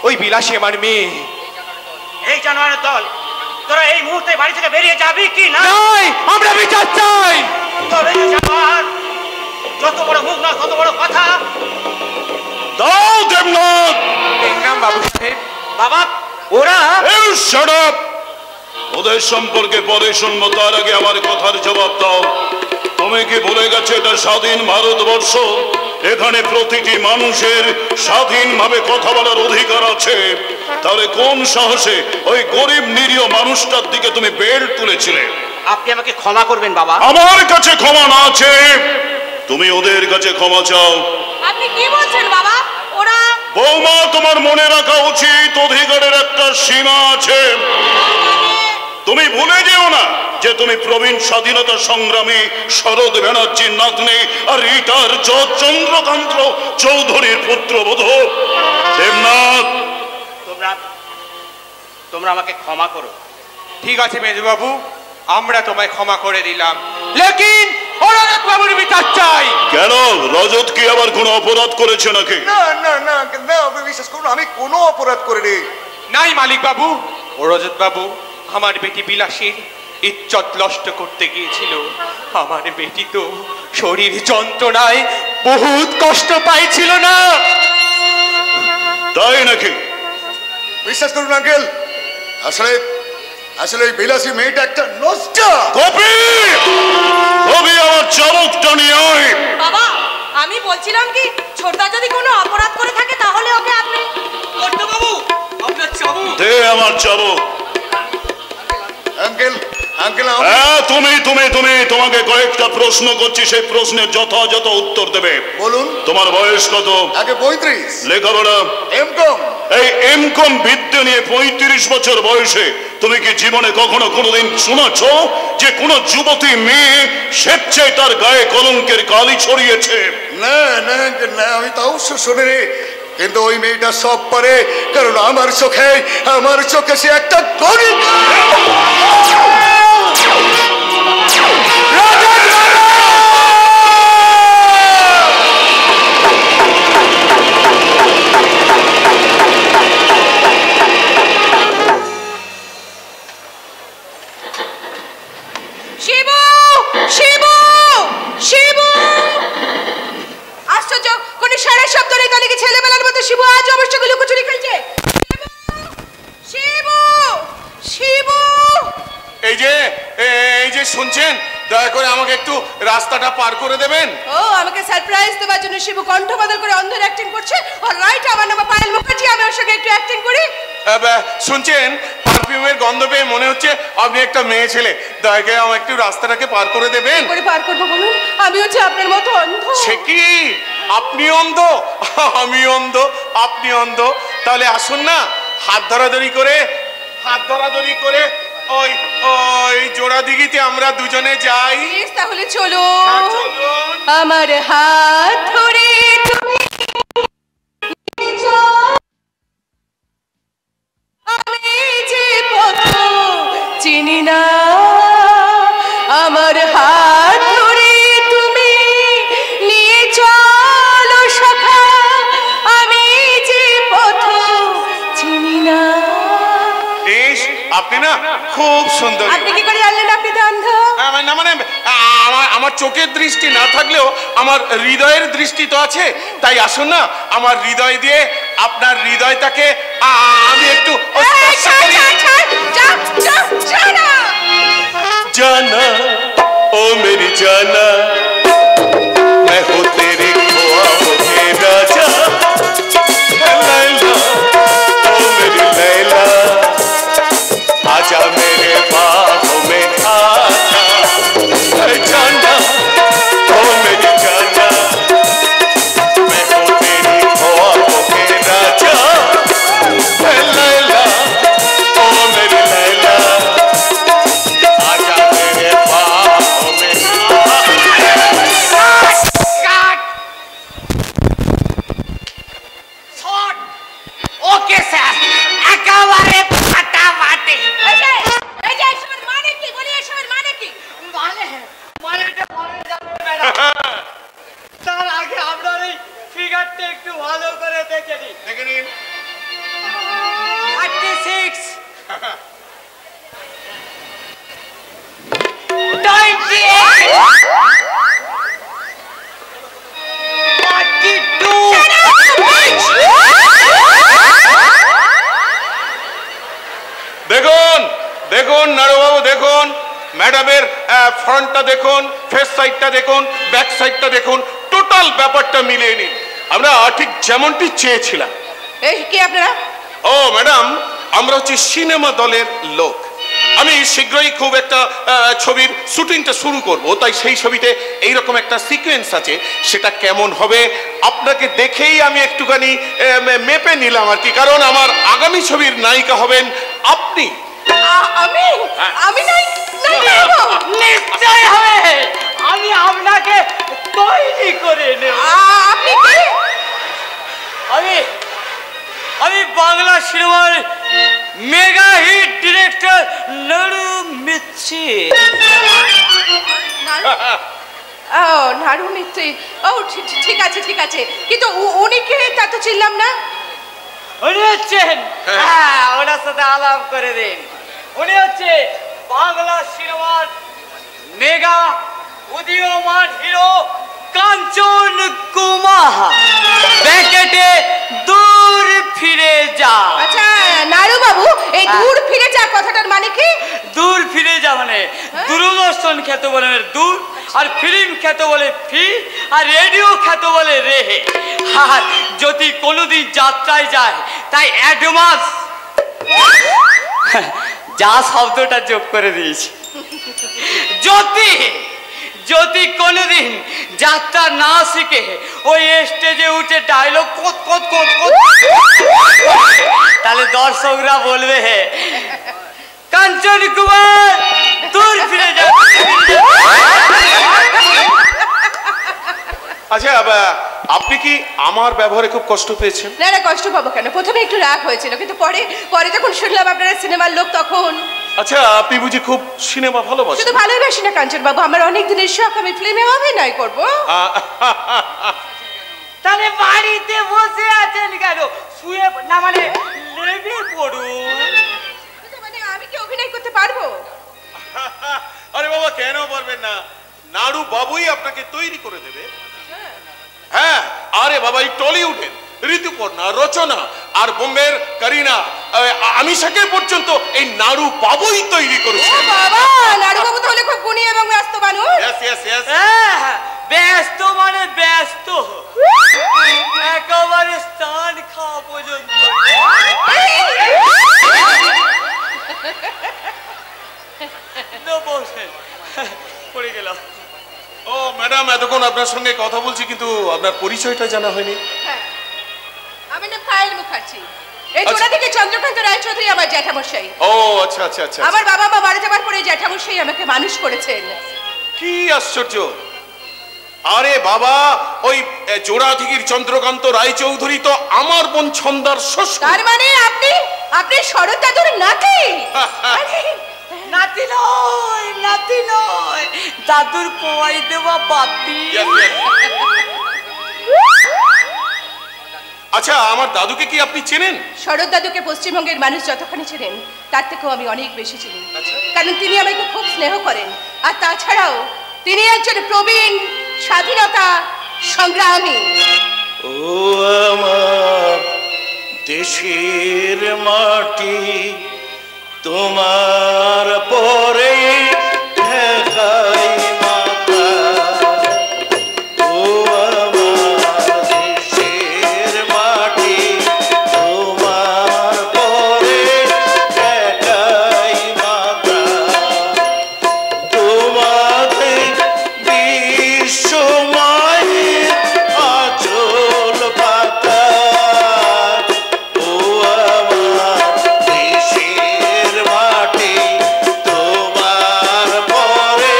ওই বিলাসী আমার মেয়ে। এই জানোয়ারের দল, তোরা এই মুহূর্তে বাড়ি থেকে বেরিয়ে যাবি কি না? আমরা বিচার চাই। যত বড় মুখ না তত বড় কথা। দাও দেবনাথ। বাবু সাহেব। বাবা ওরা শাট আপ। ওদের সম্পর্কে পরে শুনবো, তার আগে আমার কথার জবাব দাও। তুমি কি ভুলে গেছো এটা স্বাধীন ভারতবর্ষ? এখানে প্রতিটি মানুষের স্বাধীনভাবে কথা বলার অধিকার আছে। তাহলে কোন সাহসে ওই গরিব নিরীহ মানুষটার দিকে তুমি বেল্ট তুলেছিলে? আপনি আমাকে ক্ষমা করবেন বাবা। আমার কাছে ক্ষমা না আছে, তুমি ওদের কাছে ক্ষমা চাও। আপনি কি বলছেন বাবা? ওরা বৌমা, তোমার মনে রাখা উচিত অধিকারের একটা সীমা আছে। তুমি ভুলে যেও না যে তুমি প্রবীণ স্বাধীনতা সংগ্রামী শরৎ ব্যানার্জির নাতনি আর রিটার চন্দ্রকান্ত চৌধুরীর পুত্রবধূ দেবনাথ। তোমরা আমাকে ক্ষমা করো। ঠিক আছে মেজবাবু, আমরা তোমায় ক্ষমা করে দিলাম, লেকিন রজত বাবুর বিচার চাই। কেন, রজত কি আবার কোনো অপরাধ করেছে নাকি? না না না না, বিশ্বাস করুন, আমি কোনো অপরাধ করিনি। নাই মালিক বাবু, রজত বাবু আমার বেটি বিলাসীর ইজ্জত নষ্ট করতে গিয়েছিল। আমার বেটি তো শরীর যন্ত্রণায় বহুত কষ্ট পাইছিল না। তাই নাকি? বিশ্বাস করুন আঙ্কেল, আসলে আসলে এই বিলাসী মেয়েটা একটা নষ্ট। কপি কবি আমার চাবুকটা নিয়ে আয়। বাবা, আমি বলছিলাম কি, ছোটদা যদি কোনো অপরাধ করে থাকে তাহলে ওকে আপনি বাবু আপনার চাবুক দে আমার চাবুক। আঙ্কেল আঙ্কেল হ্যাঁ, তুমি তুমি তুমি তোমাকে কয়েকটা প্রশ্ন করছি, সেই প্রশ্নের যথাযথ উত্তর দেবে। বলুন। তোমার বয়স কত? আগে 35। লেখাপড়া? এমকম। এই এমকম বিদ্যে নিয়ে 35 বছর বয়সে তুমি কি জীবনে কখনো কোনোদিন শুনেছো যে কোনো যুবতী মেয়ে স্বেচ্ছায় তার গায়ে কলঙ্কের কালি ছড়িয়েছে? না না না, আমি তো অবশ্য শুনিনি, কিন্তু ওই মেয়েটা সব পারে, কারণ আমার চোখে সে একটা গরিব। আশ্চর্য, কোনো সারা শব্দ নেই, তাহলে কি ছেলেবেলার মতো শিবু আজ অবশ্যই লুকোচুরি খেলছে? শিবু শিবু, এই যে শুনছেন, দয়া করে আমাকে একটু রাস্তাটা পার করে দেবেন। ও আমাকে সারপ্রাইজ দেওয়ার জন্য শিবু কণ্ঠ বদল করে অন্ধের অ্যাক্টিং করছে। অলরাইট, আমার নাম পায়েল মুখার্জি, আমি ওর সঙ্গে একটু অ্যাক্টিং করি। শুনছেন, পারফিউমের গন্ধ পেয়ে মনে হচ্ছে আপনি একটা মেয়ে ছেলে। দয়া করে আমার একটু রাস্তাটাকে পার করে দেবেন। করে পার করবো বলুন? আমি হচ্ছে আপনার মতো অন্ধ। সে কি, আপনি অন্ধ? আমি অন্ধ, আপনি অন্ধ? তাহলে আসুন না, হাত ধরাধরি করে ওই ওই জোড়া দিঘিতে আমরা দুজনে যাই। তাহলে চলো। চলুন। আমার হাত ধরে তুমি আমি যে পথ চিনি না, আমার হাত ধরে তুমি নিয়ে চলো সখা, আমি যে পথ চিনি না। আপনি না খুব সুন্দর। আপনি কি করে জানলেন আপনি তো অন্ধ? না মানে আমার চোখের দৃষ্টি না থাকলেও আমার হৃদয়ের দৃষ্টি তো আছে। তাই আসুন না, আমার হৃদয় দিয়ে আপনার হৃদয়টাকে আমি একটু জানা। ও মেরি জানা, मैं हूँ तेरे ख्वाबों के राजा, लैला ओ मेरी लैला, आजा मेरे बाहों में आजा, जाना ओ मेरी जाना, मैं हूँ तेरी ख्वाबों के राजा, लैला ओ मेरी लैला, आजा मेरे बाहों में आजा। ফ্রন্টটা দেখুন, ফেস সাইডটা দেখুন, ব্যাক সাইডটা দেখুন, টোটাল ব্যাপারটা মিলিয়ে নিন। আমরা ঠিক যেমনটি চেয়েছিলাম। এই কি আপনারা? ও ম্যাডাম, আমরা হচ্ছে সিনেমা দলের লোক। আমি শীঘ্রই খুব একটা ছবির শুটিংটা শুরু করব, তাই সেই ছবিতে এইরকম একটা সিকোয়েন্স আছে, সেটা কেমন হবে আপনাকে দেখেই আমি একটুখানি মেপে নিলাম আর কি। কারণ আমার আগামী ছবির নায়িকা হবেন আপনি। আমি আমি নাই নিশ্চয় হবে। আমি আপনাকে তৈরি করে নেব। আপনি কি? আমি বাংলা সিনেমার মেগা হিট ডিরেক্টর নাড়ু মিত্রি। ও নাড়ু মিত্রি। ও ঠিক আছে ঠিক আছে, কিন্তু উনি কে তা তো চিনলাম না। উনি হচ্ছেন, ওনার সাথে আলাপ করে দিন। উনি হচ্ছে বাংলা সিনেমার মেগা উদীয়মান হিরো কাঞ্চন কুমার। ব্যাকেটে দূর ফিরে যা। আচ্ছা নাড়ু বাবু, এই দূর ফিরে যা কথাটার মানে কি? দূর ফিরে যা মানে দূরদর্শন খ্যাত বলে দূর, আর ফিল্ম খ্যাত বলে ফি, আর রেডিও খ্যাত বলে রেহে। আর যদি কোনোদিন যাত্রায় যায় তাই অ্যাডভান্স যা শব্দটা যোগ করে দিয়েছি। যদি কোনোদিন যাত্রা না শিখে ওই স্টেজে উঠে ডায়লগ কত কত কত কত, তাহলে দর্শকরা বলবে কাঞ্চন কুমার দূর ফিরে যা। আচ্ছা, আপনি কি আমার ব্যবহারে খুব কষ্ট পেয়েছেন? না না, কষ্ট পাবো কেন? প্রথমে একটু রাগ হয়েছিল, কিন্তু পরে পরে যখন শুনলাম আপনারা সিনেমার লোক তখন। আচ্ছা, আপনি বুঝি খুব সিনেমা ভালোবাসেন? শুধু ভালোবাসি না কাঞ্চন বাবু, আমার অনেক দিনের শখ, আমি ফিল্মে অভিনয় করব। তাহলে বাড়িতে বসে আছেন কেন? শুয়ে না মানে লেগে পড়ুন। মানে আমি কি অভিনয় করতে পারবো? আরে বাবা, কেন পারবেন না? নাড়ু বাবুই আপনাকে তৈরি করে দেবে। হ্যাঁ, আরে বাবা, এই টলিউডের ঋতুপর্ণা, রচনা আর বোম্বের করিনা, আমিষাকে পর্যন্ত এই নাড়ু বাবুই তৈরি করেছে। বাবা, নাড়ু বাবু তাহলে খুব গুণী এবং ব্যস্ত মানুষ। ব্যস্ত মানে ব্যস্ত, একেবারে স্থান খাওয়া পর্যন্ত। পড়ে গেলাম। ও ম্যাডাম, এতক্ষণ আপনার সঙ্গে কথা বলছি, কিন্তু আপনার পরিচয়টা জানা হয়নি। আমি না পায়েল মুখার্জি, এই জোড়া থেকে চন্দ্রকান্ত রায়চৌধুরী আমার জ্যাঠামশাই। ও আচ্ছা আচ্ছা আচ্ছা। আমার বাবা মা মারা যাবার পরে জ্যাঠামশাই আমাকে মানুষ করেছেন। কি আশ্চর্য! আরে বাবা, ওই জোড়াধিগির চন্দ্রকান্ত রায়চৌধুরী তো আমার বোন ছন্দার শ্বশুর। তার মানে আপনি শরৎ দাদুর নাতি? নাতি নয়, নাতি নয়, দাদুর পোয়াই দেওয়া বাপি। আচ্ছা, আমার দাদুকে কি আপনি চেনেন? শরৎ দাদুকে পশ্চিমবঙ্গের মানুষ যতখানি চেনেন তার থেকেও আমি অনেক বেশি চিনি। কারণ তিনি আমাকে খুব স্নেহ করেন, আর তাছাড়াও তিনি একজন প্রবীণ স্বাধীনতা সংগ্রামী। ও আমার দেশের মাটি, তোমার পরে ঠেকাই মাথা। ও আমার দেশের মাটি, তোমার পরে ঠেকাই মাথা। তোমাদের বিশ্ব মায়ের আঁচল পাতা। ও আমার দেশের মাটি, তোমার পরে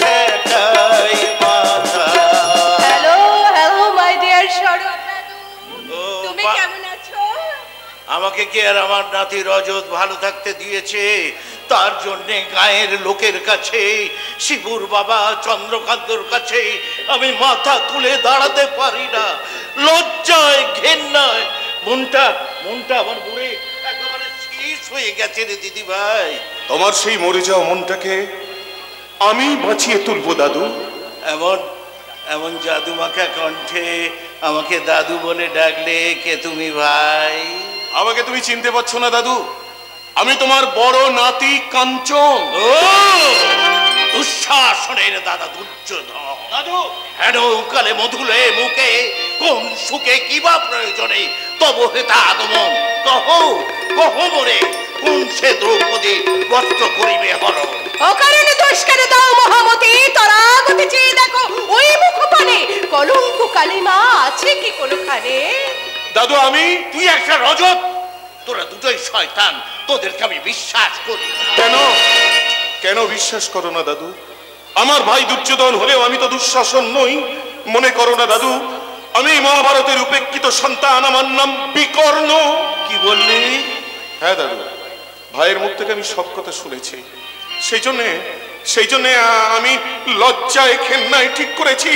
ঠেকাই মাথা। হ্যালো হ্যালো মাই ডিয়ার শরৎ দাদু, ও তুমি বা- কেমন আছো? আমাকে কি আর আমার নাতি রজত ভালো থাকতে দিয়েছে? তার জন্যে গায়ের লোকের কাছে, শিবুর বাবা চন্দ্রকান্তর কাছে আমি মাথা তুলে দাঁড়াতে পারি না। লজ্জায়, ঘেন্নায় মনটা আমার বুড়ে একেবারে শেষ হয়ে গেছে রে দিদি ভাই। তোমার সেই মরে যাওয়া মনটাকে আমি বাঁচিয়ে তুলবো দাদু। এমন এমন জাদু মাখা কণ্ঠে আমাকে দাদু বলে ডাকলে কে তুমি ভাই? আমাকে তুমি চিনতে পারছো না দাদু? আমি তোমার বড় নাতি কাঞ্চন। ও দুঃশাসনের দাদা দুর্যোধন। দাদু হেন কালে মধুলে মুখে কোন সুখে কিবা প্রয়োজনে তব হেতা আগমন কহ কহ মোরে কোন সে দ্রৌপদী বস্ত্র করিবে হর। অকারণে দোষ কেন দাও মহামতি, তরাগতি চেয়ে দেখো ওই মুখপানে কলঙ্ক কালিমা আছে কি কোনোখানে? দাদু আমি তুই একটা রজত, তোরা দুটোই শয়তান, তোদেরকে আমি বিশ্বাস করি না। কেন কেন বিশ্বাস করো না দাদু? আমার ভাই দুর্যোধন হলেও আমি তো দুঃশাসন নই। মনে করো না দাদু, আমি মহাভারতের উপেক্ষিত সন্তান, আমার নাম বিকর্ণ। কি বললি? হ্যাঁ দাদু, ভাইয়ের মুখ থেকে আমি সব কথা শুনেছি। সেই জন্যে আমি লজ্জায় ঘেন্নায় ঠিক করেছি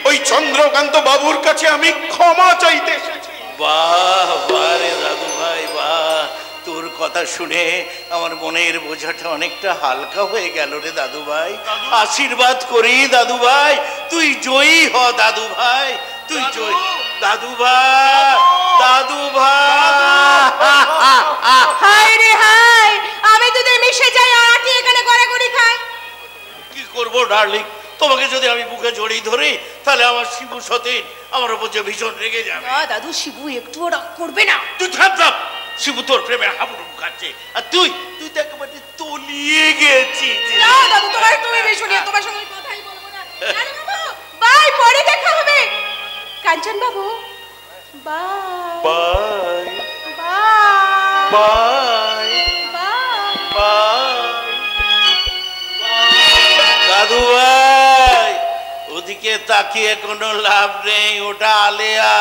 ওই চন্দ্রকান্ত বাবুর কাছে আমি ক্ষমা চাইতে এসেছি। বাহ বাহ রে দাদু ভাই বাহ, তোর কথা শুনে আমার মনের বোঝাটা অনেকটা হালকা হয়ে গেল রে দাদু ভাই। আশীর্বাদ করি দাদু ভাই, তুই জয়ী হ দাদু ভাই, তুই জয়ী। দাদু ভাই, দাদু ভাই, হায় রে হায়, আমি তোদের মিশে যাই আর আটি এখানে গড়াগড়ি খায়। কি করবো ডার্লিং, তোমাকে যদি আমি বুকে জড়িয়ে ধরি তাহলে আমার শিবু সতীন আমার উপর যে ভীষণ রেগে যাবে। না দাদু, শিবু একটুও রাগ করবে না। তুই থাম থাম, শিবু তোর প্রেমের হাবুডুবু খাচ্ছে, আর তুই তুই তো একেবারে তলিয়ে গেছিস। না দাদু, তুমি বেশুনি, তোমার সঙ্গে কথাই বলবো না। নানু বাবু, বাই, পরে দেখা হবে। কাঞ্চন বাবু, bye bye bye bye bye. দাদু ভাই, ওদিকে তাকিয়ে কোনো লাভ নেই, ওটা আলেয়া।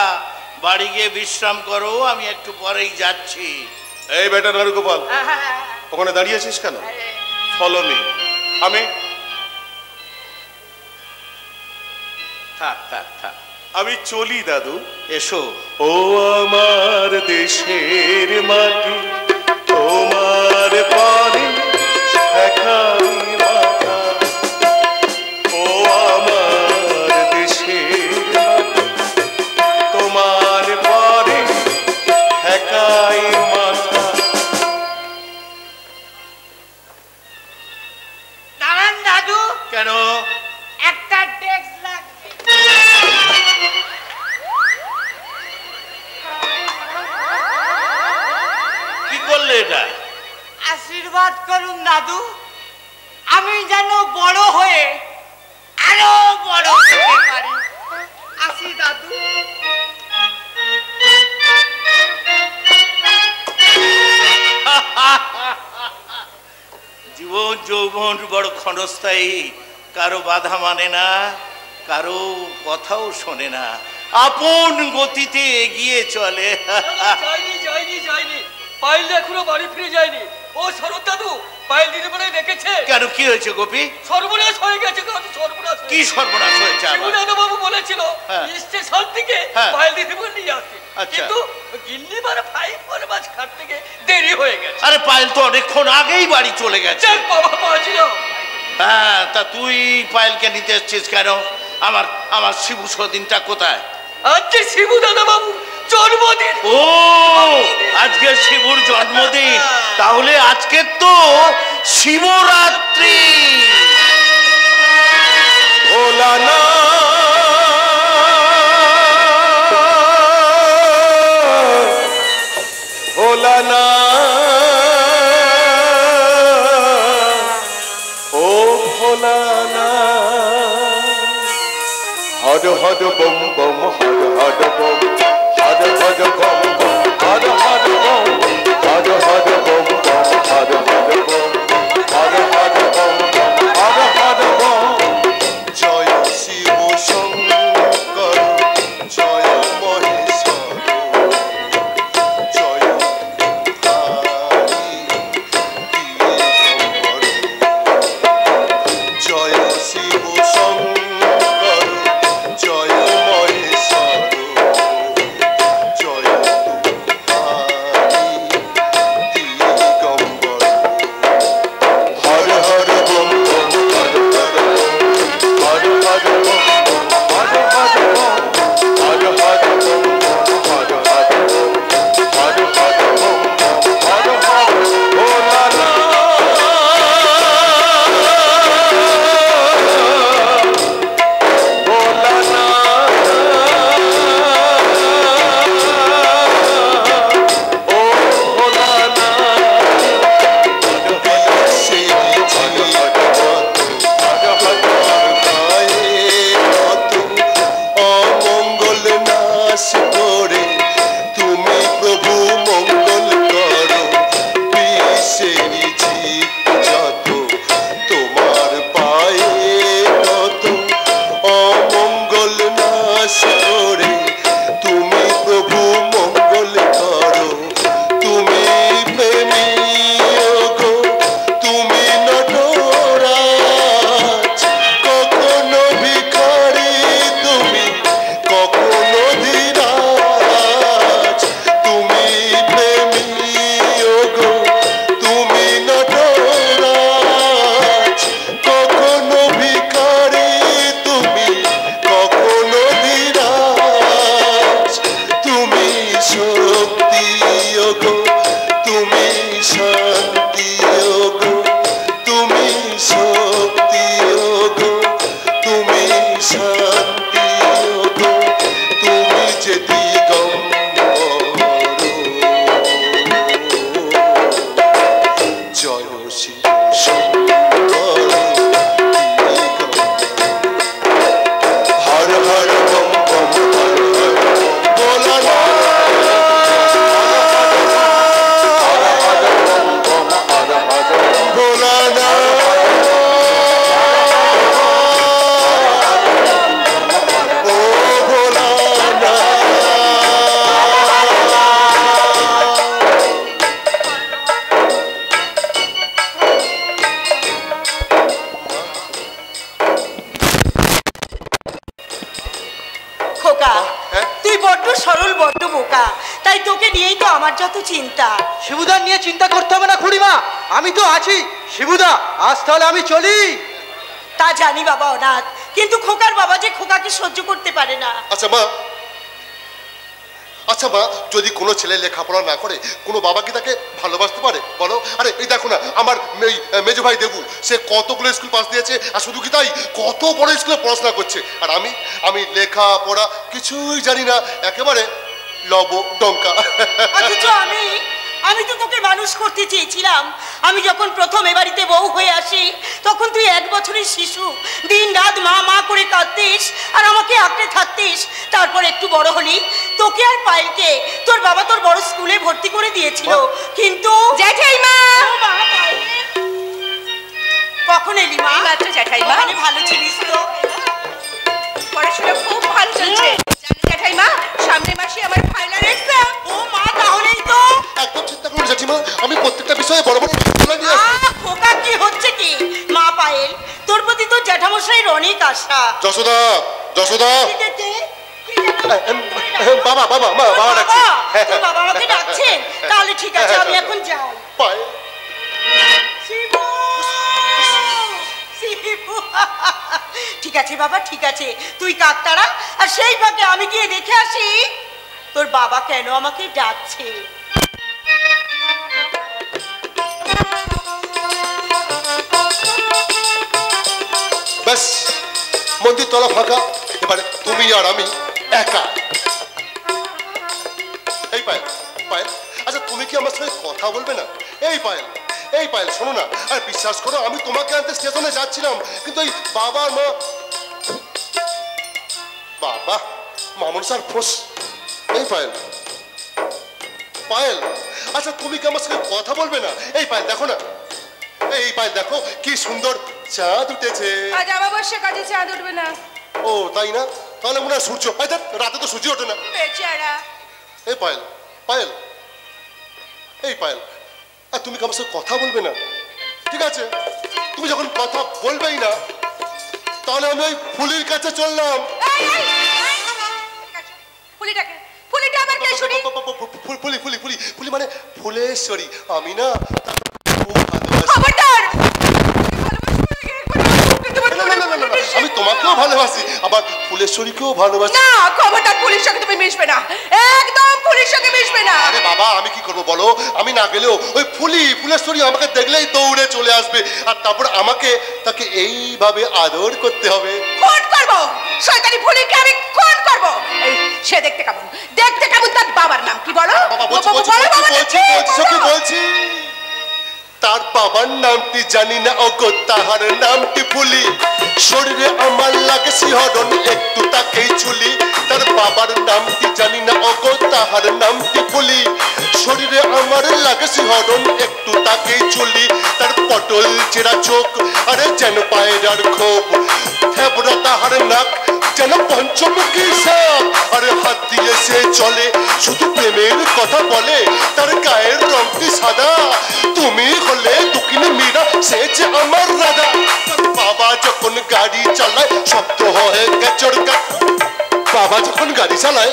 বাড়ি গিয়ে বিশ্রাম করো, আমি একটু পরেই যাচ্ছি। এই বেটা নারুগোপাল, ওখানে দাঁড়িয়ে আছিস কেন? Follow me. থাক থাক থাক, আমি চলি দাদু। এসো। ও আমার দেশের মাটি, তোমার পারে একাই মাথা। ও আমার দেশের মাটি, তোমার পারে একাই মাথা। দাঁড়ান দাদু, কেন? একটা ডেস্ক লাগবে। কি করলে এটা? আশীর্বাদ করুন দাদু, আমি যেন বড় হয়ে আরো বড় হতে পারি। আসি দাদু। জীবন যৌবন বড় ক্ষণস্থায়ী, কারো বাধা মানে না, কারো কথাও শোনে না, আপন গতিতে এগিয়ে চলে। যায়নি পাইল এখনো বাড়ি ফিরে যায়নি। ও শরৎ দাদু, পাইল দিদি মনে দেখেছে? কেন, কি হয়েছে গোপী? সর্বনাশ হয়ে গেছে দাদু, সর্বনাশ। কি সর্বনাশ হয়েছে আবার? শিবুদাদা বাবু বলেছিল হ্যাঁ। স্টেশন থেকে হ্যাঁ। পাইল দিদি নিয়ে আসতে, আচ্ছা। কিন্তু গিন্নি বার 5 মাছ খাট থেকে দেরি হয়ে গেছে। আরে পায়েল তো অনেকক্ষণ আগেই বাড়ি চলে গেছে। যাক বাবা, পাঁচল। হ্যাঁ, তা তুই পায়েলকে নিতে এসছিস কেন? আমার শিবু সদিনটা কোথায়? আজকে শিবু দাদা বাবু জন্মদিন। ও, আজকে শিবুর জন্মদিন, তাহলে আজকে তো শিবরাত্রি। ভোলানা ভোলানা ও ভোলানা, হদ হদ বম বম, হদ হদ বম, হদ হদ বম বম, হদ হদ বম, হদ হদ বম বম, হদ হদ বম, হদ হদ বম বম, হদ হদ বম। জয় শিব শঙ্কর, জয় মহেশ্বর, জয় হরি দিগম্বর। জয় শিব শঙ্কর, জয় মহেশ্বর, জয় তাই তোকে নিয়েই তো আমার যত চিন্তা। শিবুদার নিয়ে চিন্তা করতে হবে না খুড়িমা, আমি তো আছি। শিবুদা আজ তাহলে আমি চলি। তা জানি বাবা অনাথ, কিন্তু খোকার বাবা যে খোকাকে সহ্য করতে পারে না। আচ্ছা মা, যদি কোনো ছেলে লেখাপড়া না করে কোনো বাবা কি তাকে ভালোবাসতে পারে বলো? আরে এই দেখো না, আমার মেজো ভাই দেবু, সে কতগুলো স্কুল পাস দিয়েছে, আর শুধু কি তাই, কত বড় স্কুলে পড়াশোনা করছে। আর আমি লেখাপড়া কিছুই জানি না, একেবারে লব ডঙ্কা। অথচ আমি তো তোকে মানুষ করতে চেয়েছিলাম। আমি যখন প্রথম এ বাড়িতে বউ হয়ে আসি, তখন তুই 1 বছরের শিশু, দিন রাত মা মা করে কাঁদতিস আর আমাকে আঁকড়ে থাকতিস। তারপর একটু বড় হলি, তোকে আর পায়েলকে তোর বাবা তোর বড় স্কুলে ভর্তি করে দিয়েছিল। কিন্তু জ্যাঠাইমা, কখন এলি মা? মাত্র জ্যাঠাইমা। ওখানে ভালো ছিলিস তো? পড়াশোনা খুব ভালো চলছে জানো জ্যাঠাইমা, সামনের মাসে আমার ফাইনাল এক্সাম। ও মা, তাহলেই তো। একদম চিন্তা করুন জেঠিমা, আমি প্রত্যেকটা বিষয়ে বড় বড় তুলে নিয়ে আসবো। খোকা কি হচ্ছে কি? মা পায়েল, তোর প্রতি তো জ্যাঠামশাইয়ের অনেক আশা। যশোদা বাবা ডাকছে। তোর বাবা আমাকে ডাকছেন? তাহলে ঠিক আছে, আমি এখন যাই। পায়েল, শিবু! ঠিক আছে বাবা, ঠিক আছে, তুই কাক তাড়া, আর সেই ফাঁকে আমি গিয়ে দেখে আসি তোর বাবা কেন আমাকে ডাকছে। ব্যাস, মন্দির তলা ফাঁকা, এবারে তুমি আর আমি একা। এই পায়েল, আচ্ছা তুমি কি আমার সঙ্গে কথা বলবে না? এই পায়েল শোনো না, আর বিশ্বাস করো, আমি তোমাকে আনতে স্টেশনে যাচ্ছিলাম, কিন্তু এই বাবা মামুন স্যার ফোস। এই পায়েল, আচ্ছা তুমি কি আমার সঙ্গে কথা বলবে না? এই পায়েল দেখো না, এই পায়েল দেখো কি সুন্দর চাঁদ উঠেছে। আজ অমাবস্যা, কাজে চাঁদ উঠবে না। ও তাই না? তাহলে মনে হয় সূর্য, রাতে তো সূর্য ওঠে না। বেচারা। এই পায়েল, আর তুমি কি আমার সঙ্গে কথা বলবে না? ঠিক আছে, তুমি যখন কথা বলবেই না, তাহলে আমি ওই ফুলির কাছে চললাম। ফুলিটা আবার কে শুনি? ফুলি মানে ফুলেশ্বরী। আমি না খুব ভালোবাসি। খবরদার! আমি তোমাকেও ভালোবাসি, আবার ফুলেশ্বরীকেও ভালোবাসি। না, খবরদার, পুলিশ সঙ্গে তুমি মিশবে না, একদম পুলিশ সঙ্গে মিশবে না। আরে বাবা, আমি কি করবো বলো? আমি না গেলেও ওই ফুলেশ্বরী আমাকে দেখলেই দৌড়ে চলে আসবে, আর তারপর তাকে এইভাবে আদর করতে হবে। ফোন করবো শয়তানি ফুলিকে, আমি ফোন করবো। সে দেখতে কেমন, তার বাবার নাম কি বলো? বলছি তার বাবার নামটি জানি না, অগো তাহার নামটি ফুলি। শরীরে আমার লাগে শিহরণ, একটু তাকেই ছুলি। তার বাবার নামটি জানি না, অগো তাহার নামটি ফুলি। শরীরে আমার লাগে শিহরণ, একটু তাকেই ছুলি। তার পটল চেরা চোখ, আরে যেন পায়রার খোপ। থেবড়া তাহার নাক, যেন পঞ্চমুখী সাপ। আরে হাত দিয়ে সে চলে, শুধু প্রেমের কথা বলে। তার গায়ের রংটি সাদা, তুমি হলে দুকিনি মীরা, সে যে আমার রাধা। বাবা যখন গাড়ি চালায় শব্দ হয় ক্যাচর ক্যাচ। বাবা যখন গাড়ি চালায়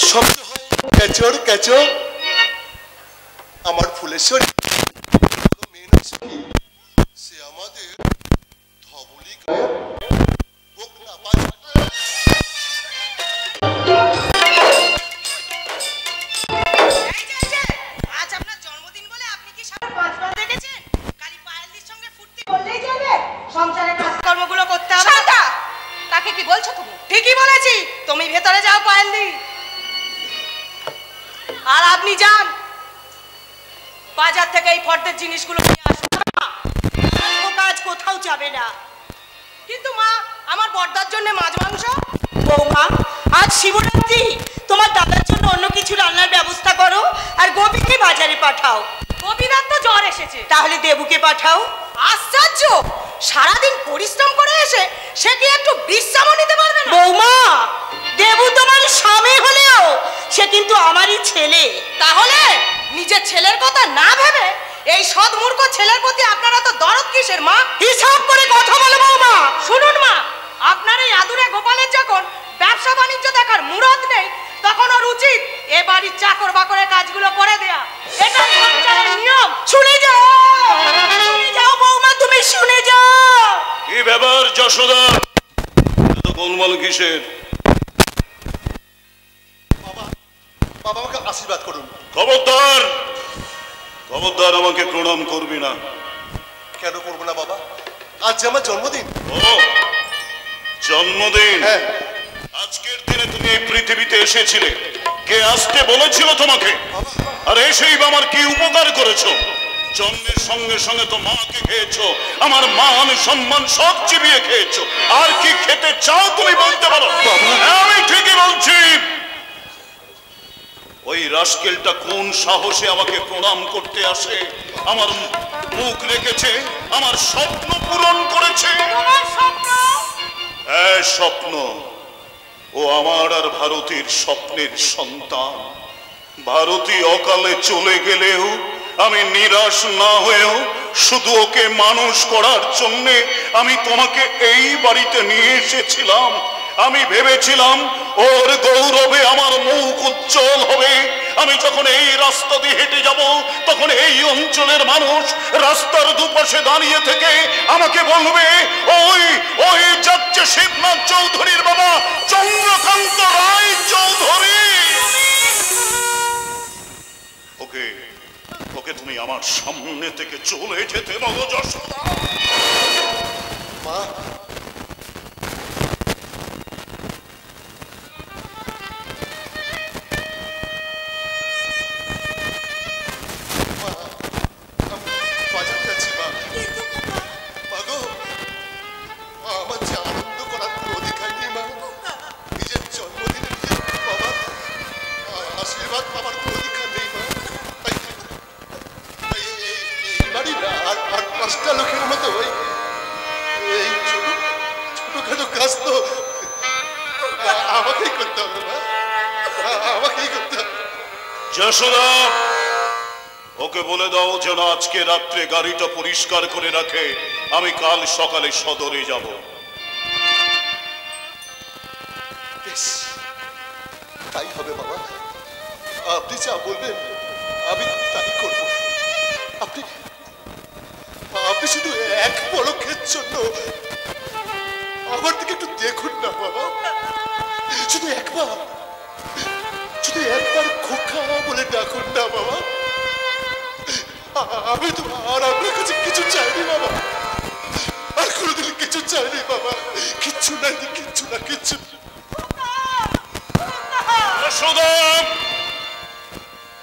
শব্দ হয় ক্যাচর ক্যাচ। আমার ফুলেশ্বরী সে আমাদের ধবলি গায়ে বকনা বাজা। আজ আপনার জন্মদিন বলে আপনি কি সারা 5 বার দেখেছেন? খালি পায়েলদির সঙ্গে ফুর্তি করলেই চলবে? সংসারের কাজকর্মগুলো করতে হবে। শান্তা, তাকে কি বলছো তুমি? ঠিকই বলেছি, তুমি ভেতরে যাও পায়েলদি, আর আপনি যান বাজার থেকে এই ফর্দের জিনিসগুলো নিয়ে আসুন। কাজ কোথাও যাবে না। কিন্তু মা, আমার বড়দার জন্য মাছ মাংস। বৌমা, আজ শিবরাত্রি, তোমার দাদার জন্য অন্য কিছু রান্নার ব্যবস্থা করো, আর গোপীকে বাজারে পাঠাও। গোপীনাথ তো জ্বর এসেছে, তাহলে দেবুকে পাঠাও। আশ্চর্য, সারাদিন পরিশ্রম করে এসে সে কি একটু বিশ্রামও নিতে পারবে না? বৌমা, দেবু তোমার স্বামী হলেও সে কিন্তু আমারই ছেলে। তাহলে নিজের ছেলের কথা না ভেবে এই সৎমূর্খ ছেলের প্রতি আপনারা তো দরদ কিসের মা? হিসাব করে কথা বলো বৌমা। শুনুন মা, আপনার এই আদুরে গোপালের যখন ব্যবসা বাণিজ্য দেখার মুরাদ নেই, তখন ওর উচিত এ বাড়ির চাকর বাকরের কাজগুলো করে দেয়া, এটাই সংসারের নিয়ম। শুনে যাও, শুনে যাও বৌমা, তুমি শুনে যাও। কি ব্যাপার যশোদা, এত গোলমাল কিসের? বাবা, বাবা আমাকে আশীর্বাদ করুন। খবরদার, খবরদার, আমাকে প্রণাম করবি না। কেন করবো না বাবা? আজ যে আমার জন্মদিন। ও জন্মদিন? হ্যাঁ। আজকের দিনে তুমি এই পৃথিবীতে এসেছিলে, কে আসতে বলেছিল তোমাকে? আর এসেই বা আমার কি উপকার করেছো? জন্মের সঙ্গে সঙ্গে তো মাকে খেয়েছো, আমার মান সম্মান সব চিবিয়ে খেয়েছো। আর কি খেতে চাও তুমি বলতে পারো? হ্যাঁ, আমি ঠিকই বলছি। ওই রাস্কেলটা কোন সাহসে আমাকে প্রণাম করতে আসে? আমার মুখ রেখেছে, আমার স্বপ্ন পূরণ করেছে। হ্যাঁ, স্বপ্ন। ও আমার আর ভারতীর স্বপ্নের সন্তান। ভারতী অকালে চলে গেলেও আমি নিরাশ না হয়েও শুধু ওকে মানুষ করার জন্য আমি তোমাকে এই বাড়িতে নিয়ে এসেছিলাম। আমি ভেবেছিলাম ওর গৌরবে আমার মুখ উজ্জ্বল হবে। আমি যখন এই রাস্তা দিয়ে হেঁটে যাব, তখন এই অঞ্চলের মানুষ রাস্তার দুপাশে দাঁড়িয়ে থেকে আমাকে বলবে, ওই ওই যাচ্ছে শিবনাথ চৌধুরীর বাবা চন্দ্রকান্ত রায় চৌধুরী। ওকে ওকে তুমি আমার সামনে থেকে চলে যেতে বলো যশোদা। মা, বাজার যাচ্ছি মা। মা গো, আমার যে আনন্দ করার কোনো অধিকার নেই মা। নিজের জন্মদিনে নিজের বাবার আশীর্বাদ পাওয়ার কোনো অধিকার নেই মা। এই বাড়ির আর 5টা লোকের মতো এই ছোটখাটো কাজ তো আমাকেই করতে হবে মা, আমাকেই করতে হবে। যশোদা, ওকে বলে দাও যেন আজকে রাত্রে গাড়িটা পরিষ্কার করে রাখে। আমি কাল সকালে সদরে যাব। বেশ, তাই হবে বাবা। আপনি যা বলবেন আমি তাই করব। আপনি আপনি শুধু এক পলকের জন্য আমার দিকে একটু দেখুন না বাবা। শুধু একবার খোকা বলে ডাকুন না বাবা। আমি তো আর আপনার কাছে কিছু চাইনি বাবা, আর কোনোদিন কিছু চাইনি বাবা। কিচ্ছু নাই, কিচ্ছু না, কিচ্ছু না। যশোদা,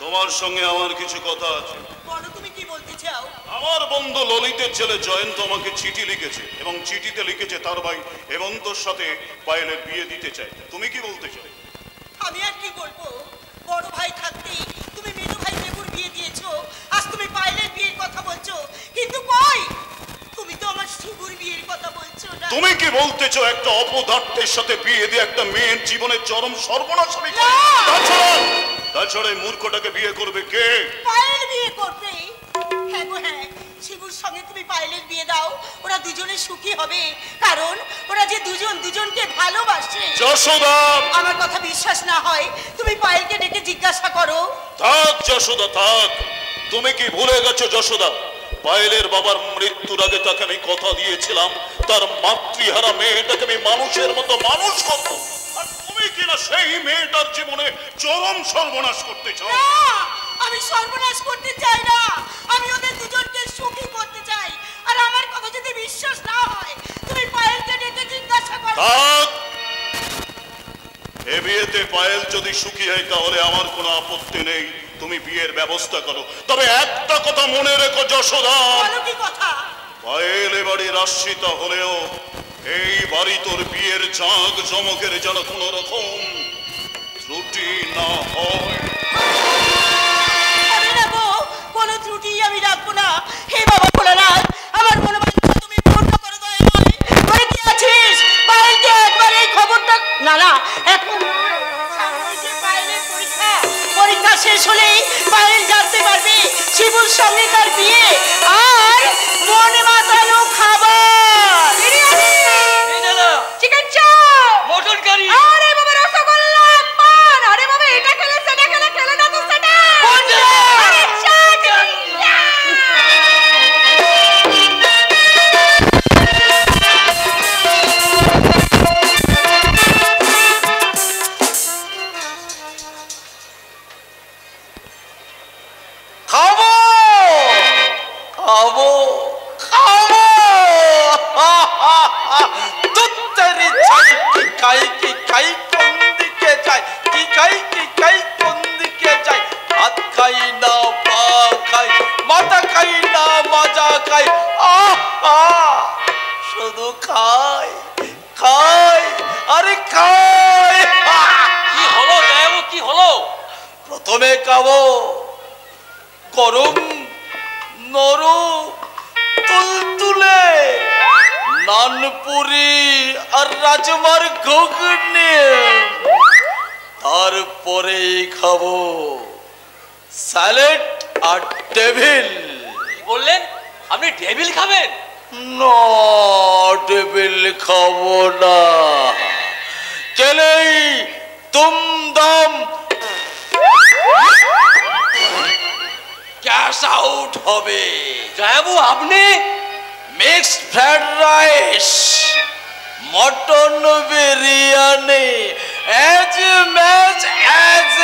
তোমার সঙ্গে আমার কিছু কথা আছে। বলো, তুমি কি বলতে চাও? আমার বন্ধু ললিতের ছেলে জয়ন্ত আমাকে চিঠি লিখেছে এবং চিঠিতে লিখেছে তার ভাই হেমন্তর সাথে পায়েলের বিয়ে দিতে চায়। তুমি কি বলতে চাও? আমি আর কি বলবো? বড় ভাই থাকতেই তুমি মেজো ভাই দেবুর বিয়ে দিয়েছো, আজ তুমি পায়েলের বিয়ের কথা বলছো, কিন্তু কই, তুমি তো আমার শিবুর বিয়ের কথা বলছো না। তুমি কি বলতে চাও একটা অপদার্থের সাথে বিয়ে দিয়ে একটা মেয়ের জীবনের চরম সর্বনাশ আমি করি? তাছাড়া এই মূর্খটাকে বিয়ে করবে কে? পায়েল বিয়ে করবে। হ্যাঁ গো হ্যাঁ, শিবুর সঙ্গে তুমি পায়েলের বিয়ে দাও, ওরা দুজনে সুখী হবে, কারণ ওরা যে দুজন দুজনকে ভালোবাসে। যশোদা, আমার কথা বিশ্বাস না হয় তুমি পায়েলকে ডেকে জিজ্ঞাসা করো। থাক যশোদা, থাক। তুমি কি ভুলে গেছো যশোদা, পায়েলের বাবার মৃত্যুর আগে তাকে আমি কথা দিয়েছিলাম তার মাতৃহারা মেয়েটাকে আমি মানুষের মতো মানুষ করব। আর তুমি কিনা সেই মেয়েটার জীবনে চরম সর্বনাশ করতে চাও। না, আমি সর্বনাশ করতে চাই না, আমি ওদের দুজনকে সুখী করতে চাই। আর আমার কথা যদি বিশ্বাস না হয় তুমি পায়েলকে ডেকে জিজ্ঞাসা করো। থাক, এ বিয়েতে পায়েল যদি সুখী হয় তাহলে আমার কোনো আপত্তি নেই। তুমি বিয়ের ব্যবস্থা করো। তবে একটা কথা মনে রেখো যশোদা, বলো কি কথা? পায়েল এবাড়ির আশ্রিতা হলেও এই বাড়ি তোর বিয়ের জাঁক জমকের যেন কোনো রকম ত্রুটি না হয়। আমি রাখবো, কোনো ত্রুটি আমি রাখবো না। হে বাবা ভোলানাথ, আমার মনোবাঞ্ছা তুমি পূর্ণ করে দয়া নয়। ওই কি আছিস? পায়েলকে একবার এই খবরটা না না এখন সামনে যে পায়েলের পরীক্ষা শেষ হলেই পায়েল জানতে পারবে শিবুর সঙ্গে তার বিয়ে, আর মনে মাতানো খাবার। চিকেন চাপ, মটন কারি, আরে বাবা রসগোল্লা, পান, আরে বাবা এটা খেলে সেটা খেলে না পা খাই, মাথা খাই না মাজা খাই, শুধু খাই খাই আরে খাই। কি হলো জয়াবু, কি হলো? প্রথমে খাবো গরম নরম তুলতুলে নানপুরি আর রাজমার ঘুগনি, তারপরেই খাবো স্যালাড আর টেবিল। বললেন আপনি টেবিল খাবেন? না, টেবিল খাবো না, চলেই তুমদাম ক্যাশ আউট হবে। জয়াবু আপনি? Mixed fried rice, mutton biryani, as much as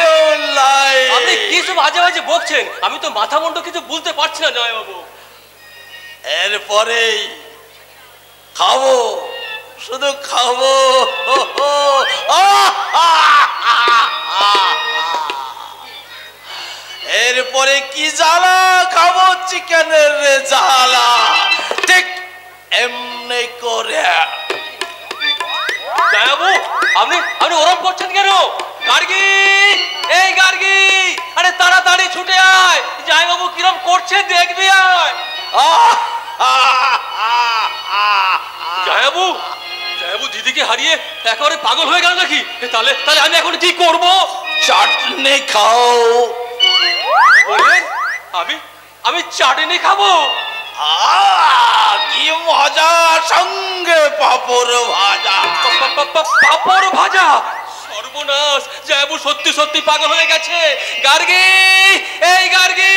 life. আপনি কি সব বাজে বাজে বকছেন? আমি তো মাথা মুন্ডু কিছু বুঝতে পারছি না জয়াবু। এরপরেই খাবো, শুধু খাবো এরপরে কি জ্বালা খাবো, চিকেনের জ্বালা, ঠিক এমনি করে। জয়াবু আপনি আপনি ওরম করছেন কেন? গার্গি, এই গার্গি, আরে তাড়াতাড়ি ছুটে আয়, জয়াবু কিরম করছে দেখবি আয়। জয়াবু, জয়াবু দিদিকে হারিয়ে একেবারে পাগল হয়ে গেল নাকি? তাহলে তাহলে আমি এখন কি করব? চাটনি খাও। বললেন আমি আমি চাটনি খাবো? কি মজা, সঙ্গে পাপড় ভাজা। পাপড় ভাজা? সর্বনাশ, জয়াবু সত্যি সত্যি পাগল হয়ে গেছে। গার্গি, এই গার্গি,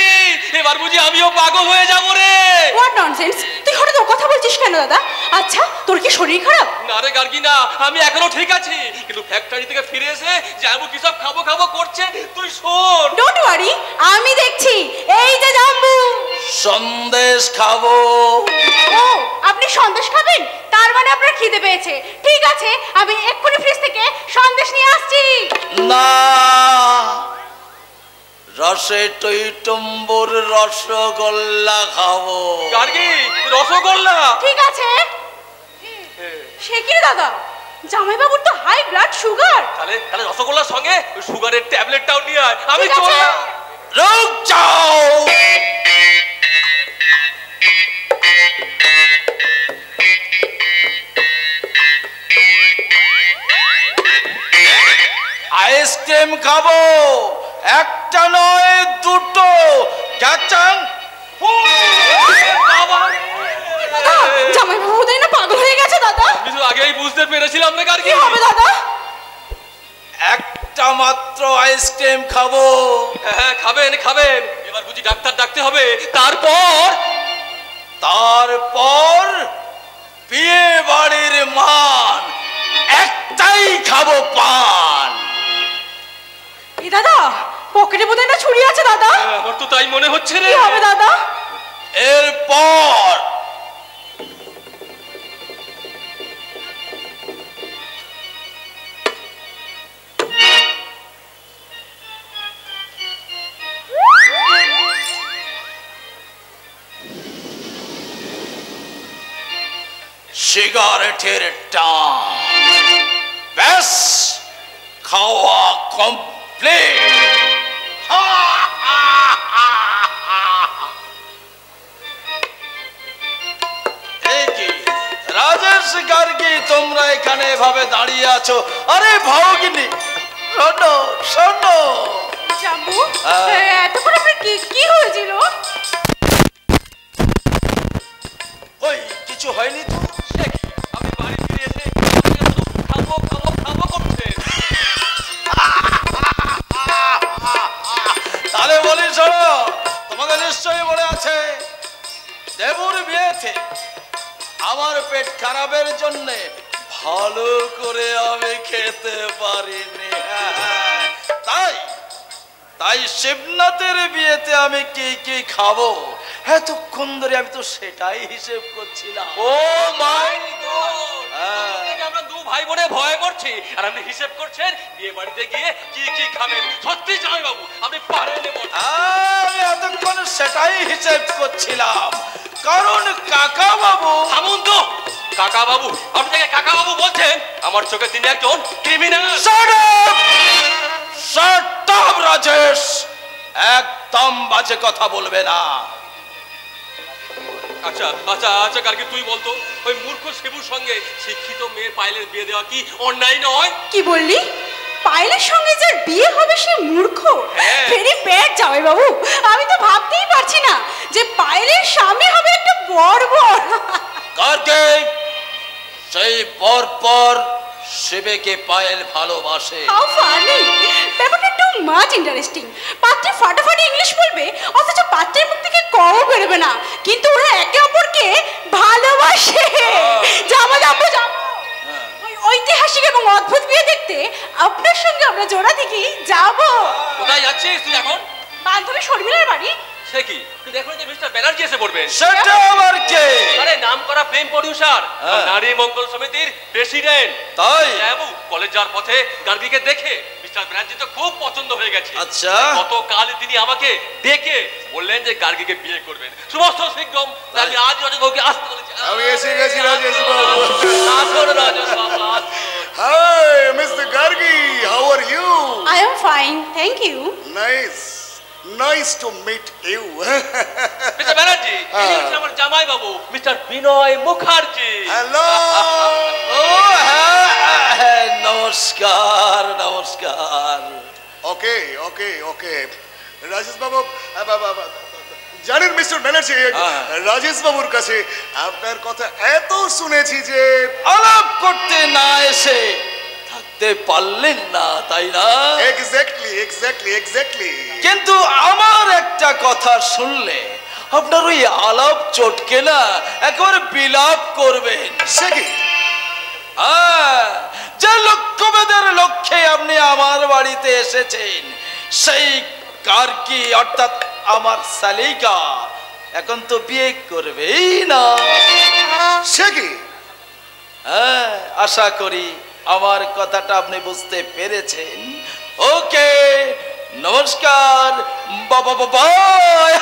এবার বুঝি আমিও পাগল হয়ে যাবো রে। হোয়াট ননসেন্স, তুই হঠাৎ ও কথা বলছিস কেন দাদা? আচ্ছা তোর কি শরীর খারাপ? না রে গার্গি না, আমি এখনো ঠিক আছি, কিন্তু ফ্যাক্টরি থেকে ফিরে এসে জয়াবু কি সব খাবো খাবো করছে, তুই শোন। ডোন্ট ওয়ারি, আমি দেখছি। এই যে জাম্বু, সন্দেশ খাবো। ও আপনি সন্দেশ খাবেন? তার মানে আপনার খিদে পেয়েছে। ঠিক আছে, আমি এক্ষুনি ফ্রিজ থেকে সন্দেশ নিয়ে আসছি। না, রসে টইটুম্বুর রসগোল্লা খাবো। গার্গি, রসগোল্লা? ঠিক আছে। সে কি রে দাদা, জামাইবাবুর তো হাই ব্লাড সুগার। তাহলে তাহলে রসগোল্লার সঙ্গে ওই সুগারের ট্যাবলেটটাও নিয়ে আয়, আমি ঠিক আছে। চললাম। রুক যাও, আইসক্রিম খাবো, একটা নয় দুটো। ক্যাচাং জামাইবাবু বোধহয় না পাগল হয়ে গেছে দাদা। আমি তো আগেই বুঝতে পেরেছিলাম না গার্গি। কি হবে দাদা? একটা মাত্র আইসক্রিম খাবো। হ্যাঁ খাবেন খাবেন, এবার বুঝি ডাক্তার ডাকতে হবে। তারপর তারপর বিয়ে বাড়ির মান, একটাই খাবো পান। এই দাদা, পকেটে বোধহয় না ছুরি আছে দাদা। আমার তো তাই মনে হচ্ছে রে। কি হবে দাদা? এরপর সিগারেটের টান, ব্যাস খাওয়া কমপ্লিট। রাজেশ গার্গী, তোমরা এখানে এভাবে দাঁড়িয়ে আছো? আরে ভাগিনী, শোনো শোনো। জাম্বু, এতক্ষণ আপনার কি কি হয়েছিল? ওই কিছু হয়নি তো? আমি বাড়ি ফিরে এসে খাবো খাবো খাবো করছে। তাহলে বলি শোনো, তোমাদের নিশ্চয়ই মনে আছে দেবুর বিয়েতে আমার পেট খারাপের জন্য ভালো করে আমি খেতে পারিনি। তাই তাই শিবনাথের বিয়েতে আমি কি কি খাবো এতক্ষণ ধরে আমি তো সেটাই হিসেব করছিলাম। ও মাই গড, আমরা দু ভাই বোনে ভয় করছি আর আপনি হিসেব করছেন বিয়ে বাড়িতে গিয়ে কি কি খাবেন। সত্যি জামাই বাবু আপনি পারেন। আমি সেটাই হিসেব করছিলাম, কারণ কাকা বাবু। থামুন তো কাকা বাবু, আপনি যাকে কাকা বাবু বলছেন আমার চোখে তিনি একজন ক্রিমিনাল। শাট আপ রাজেশ, একদম বাজে কথা বলবে না। আচ্ছা আচ্ছা আচ্ছা গার্গী, তুই বলতো ওই মূর্খ শিবুর সঙ্গে শিক্ষিত মেয়ের পায়েলের বিয়ে দেওয়া কি অন্যায় নয়? কি বললি? পায়েলের সঙ্গে যার বিয়ে হবে সে মূর্খ? ফেরি পেট জামাই বাবু, আমি তো ভাবতেই পারছি না যে পায়েলের স্বামী হবে একটা বর্বর। গার্গী, সেই বর্বর শিবেকে পায়েল ভালোবাসে। হাউ ফানি, ব্যাপারটা টু মাচ ইন্টারেস্টিং। পাত্রে ফাটাফাটি ইংলিশ বলবে, অথচ পাত্রের মুখ থেকে কও বেরোবে না, কিন্তু ওরা একে অপরকে ভালোবাসে। যাবো যাবো যাবো, ওই ঐতিহাসিক এবং অদ্ভুত বিয়ে দেখতে আপনার সঙ্গে আমরা জোড়া দিকেই যাবো। কোথায় যাচ্ছিস তুই এখন? বান্ধবী শর্মিলার বাড়ি। সে কি, তুই দেখো যে মিস্টার ব্যানার্জি এসে পড়বেন। সেটা আবার কে? আরে নামকরা ফিল্ম প্রডিউসার, নারী মঙ্গল সমিতির প্রেসিডেন্ট। তাই বাবু কলেজ যাওয়ার পথে গার্গীকে দেখে মিস্টার ব্যানার্জি তো খুব পছন্দ হয়ে গেছে। আচ্ছা, গতকাল তিনি আমাকে ডেকে বললেন যে গার্গীকে বিয়ে করবেন। শুভস্থ শীঘ্রম। আমি আজ রাজেশবাবুকে আসতে বলেছি। আমি এসে গেছি রাজেশবাবু। আসুন রাজেশবাবু। Hi mister Gargi, how are you? I am fine, thank you. Nice to meet you. Mister Banerjee, ইনি হচ্ছেন আমার জামাই বাবু মিস্টার বিনয় মুখার্জি। হ্যালো। নমস্কার নমস্কার। ওকে ওকে ওকে রাজেশ বাবু, জানেন মিস্টার ব্যানার্জি, রাজেশ বাবুর কাছে আপনার কথা এত শুনেছি যে আলাপ করতে না এসে থাকতে পারলেন না, তাই না? এক্স্যাক্টলি। কিন্তু আমার একটা কথা শুনলে আপনার ওই আলাপ চটকে না একেবারে বিলাপ করবেন। সে কি? যে লক্ষ্যভেদের লক্ষ্যে আপনি আমার বাড়িতে এসেছেন, সেই গার্গী অর্থাৎ আমার শালিকা এখন তো বিয়ে করবেই না। সে কি? আশা করি আমার কথাটা আপনি বুঝতে পেরেছেন। ওকে, নমস্কার, বাবা বাই।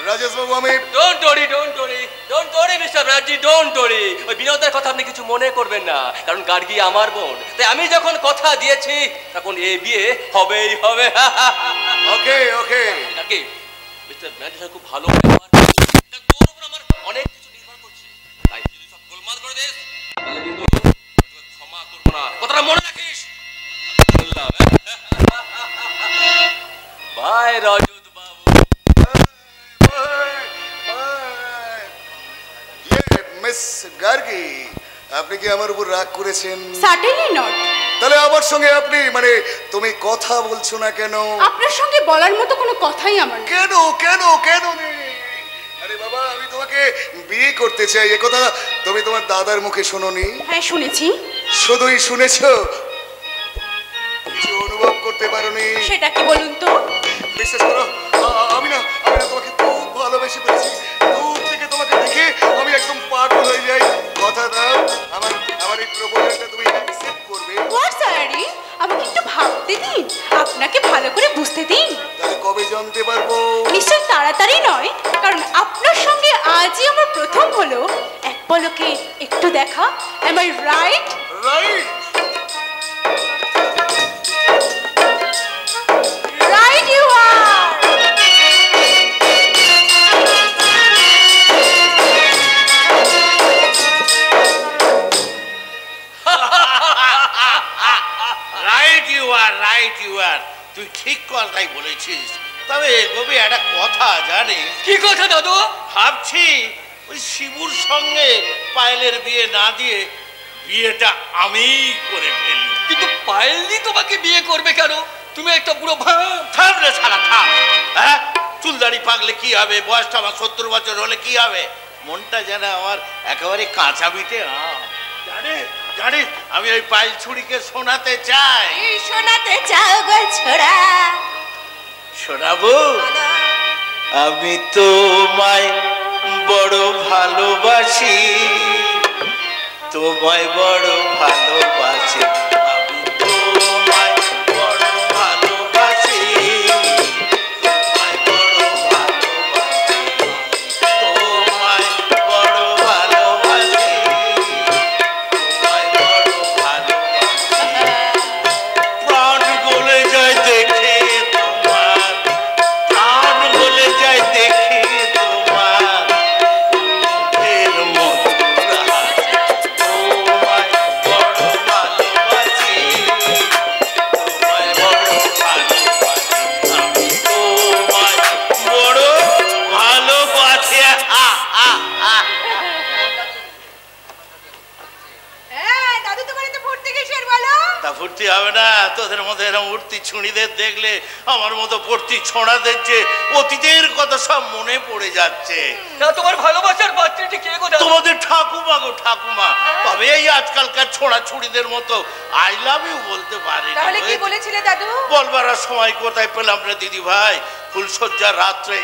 রাজেশ বাবু, আমি don't worry mister Banerjee, don't worry. ওই বিনোদের কথা আপনি কিছু মনে করবেন না, কারণ গার্গী আমার বোন। তাই আমি যখন কথা দিয়েছি তখন এই বিয়ে হবেই হবে। ওকে গার্গী, মিস্টার ব্যানার্জি খুব ভালো ব্যবহার করে, তোর উপর আমার অনেক কিছু নির্ভর করছে। তাই যদি সব গোলমাল করে দিস তাহলে কিন্তু তোকে ক্ষমা করব না, কথাটা মনে রাখিস। বললাম বাই রাজুত বাবু। মিস গার্গী, আপনি কি আমার উপর রাগ করেছেন? Certainly not. তাহলে আমার সঙ্গে আপনি মানে তুমি কথা বলছো না কেন? আপনার সঙ্গে বলার মতো কোনো কথাই আমার নেই। কেন নেই? আরে বাবা, আমি তোমাকে বিয়ে করতে চাই, এ কথা তুমি তোমার দাদার মুখে শোনোনি? হ্যাঁ শুনেছি। শুধুই শুনেছো, কিছু অনুভব করতে পারোনি? সেটা কি বলুন তো? বিশ্বাস করো, আমি না তোমাকে খুব ভালোবেসে ফেলেছি। দূর থেকে তোমাকে দেখে আমি একদম পাগল হয়ে যাই। কথা দাও, আমার এই প্রপোজালটা তুমি অ্যাকসেপ্ট করবে? হোয়াটস আরে, আমাকে একটু ভাবতে দিন, আপনাকে ভালো করে বুঝতে দিন। তাহলে কবে জানতে পারবো? নিশ্চয় তাড়াতাড়ি নয়, কারণ আপনার সঙ্গে আজই আমার প্রথম হলো। এক পলকে একটু দেখা, am I right? Right. Right you are. Right you are, তুই ঠিক কথাই বলেছিস। তবে কবি একটা কথা জানিস? কি কথা দাদু? ভাবছি ওই শিবুর সঙ্গে পায়েলের বিয়ে না দিয়ে বিয়েটা আমি করে ফেলি। কিন্তু পায়েলদি তোমাকে বিয়ে করবে কেন? তুমি একটা বুড়ো ভাব। থাম রে শালা, থাম। হ্যাঁ, চুলদাড়ি পাকলে কি হবে? বয়সটা আমার 70 বছর হলে কি হবে? মনটা যেন আমার একেবারে কাঁচা বিটে আম। জানিস আমি ওই পায়েল ছুরিকে শোনাতে চাই। শোনাতে চাও গো ছোড়া? শোনাবো? আমি তোমায় বড় ভালোবাসি, তোমায় বড় ভালোবাসি, আমি তোমায় বড় ভালোবাসি, তোমায় তোদের মধ্যে এরকম উঠতি ছুঁড়িদের দেখলে আমার মতো পড়তি ছোঁড়াদের যে অতীতের কথা সব মনে পড়ে যাচ্ছে। তোমার ভালোবাসার পাত্রীটি কে গো? তোমাদের ঠাকুমা গো, ঠাকুমা। তবে এই আজকালকার ছোঁড়া ছুঁড়িদের মতো আই লাভ ইউ বলতে পারি। তাহলে কি বলেছিলে দাদু? বলবার আর সময় কোথায় পেলাম রে দিদি ভাই। ফুলসজ্জার রাত্রে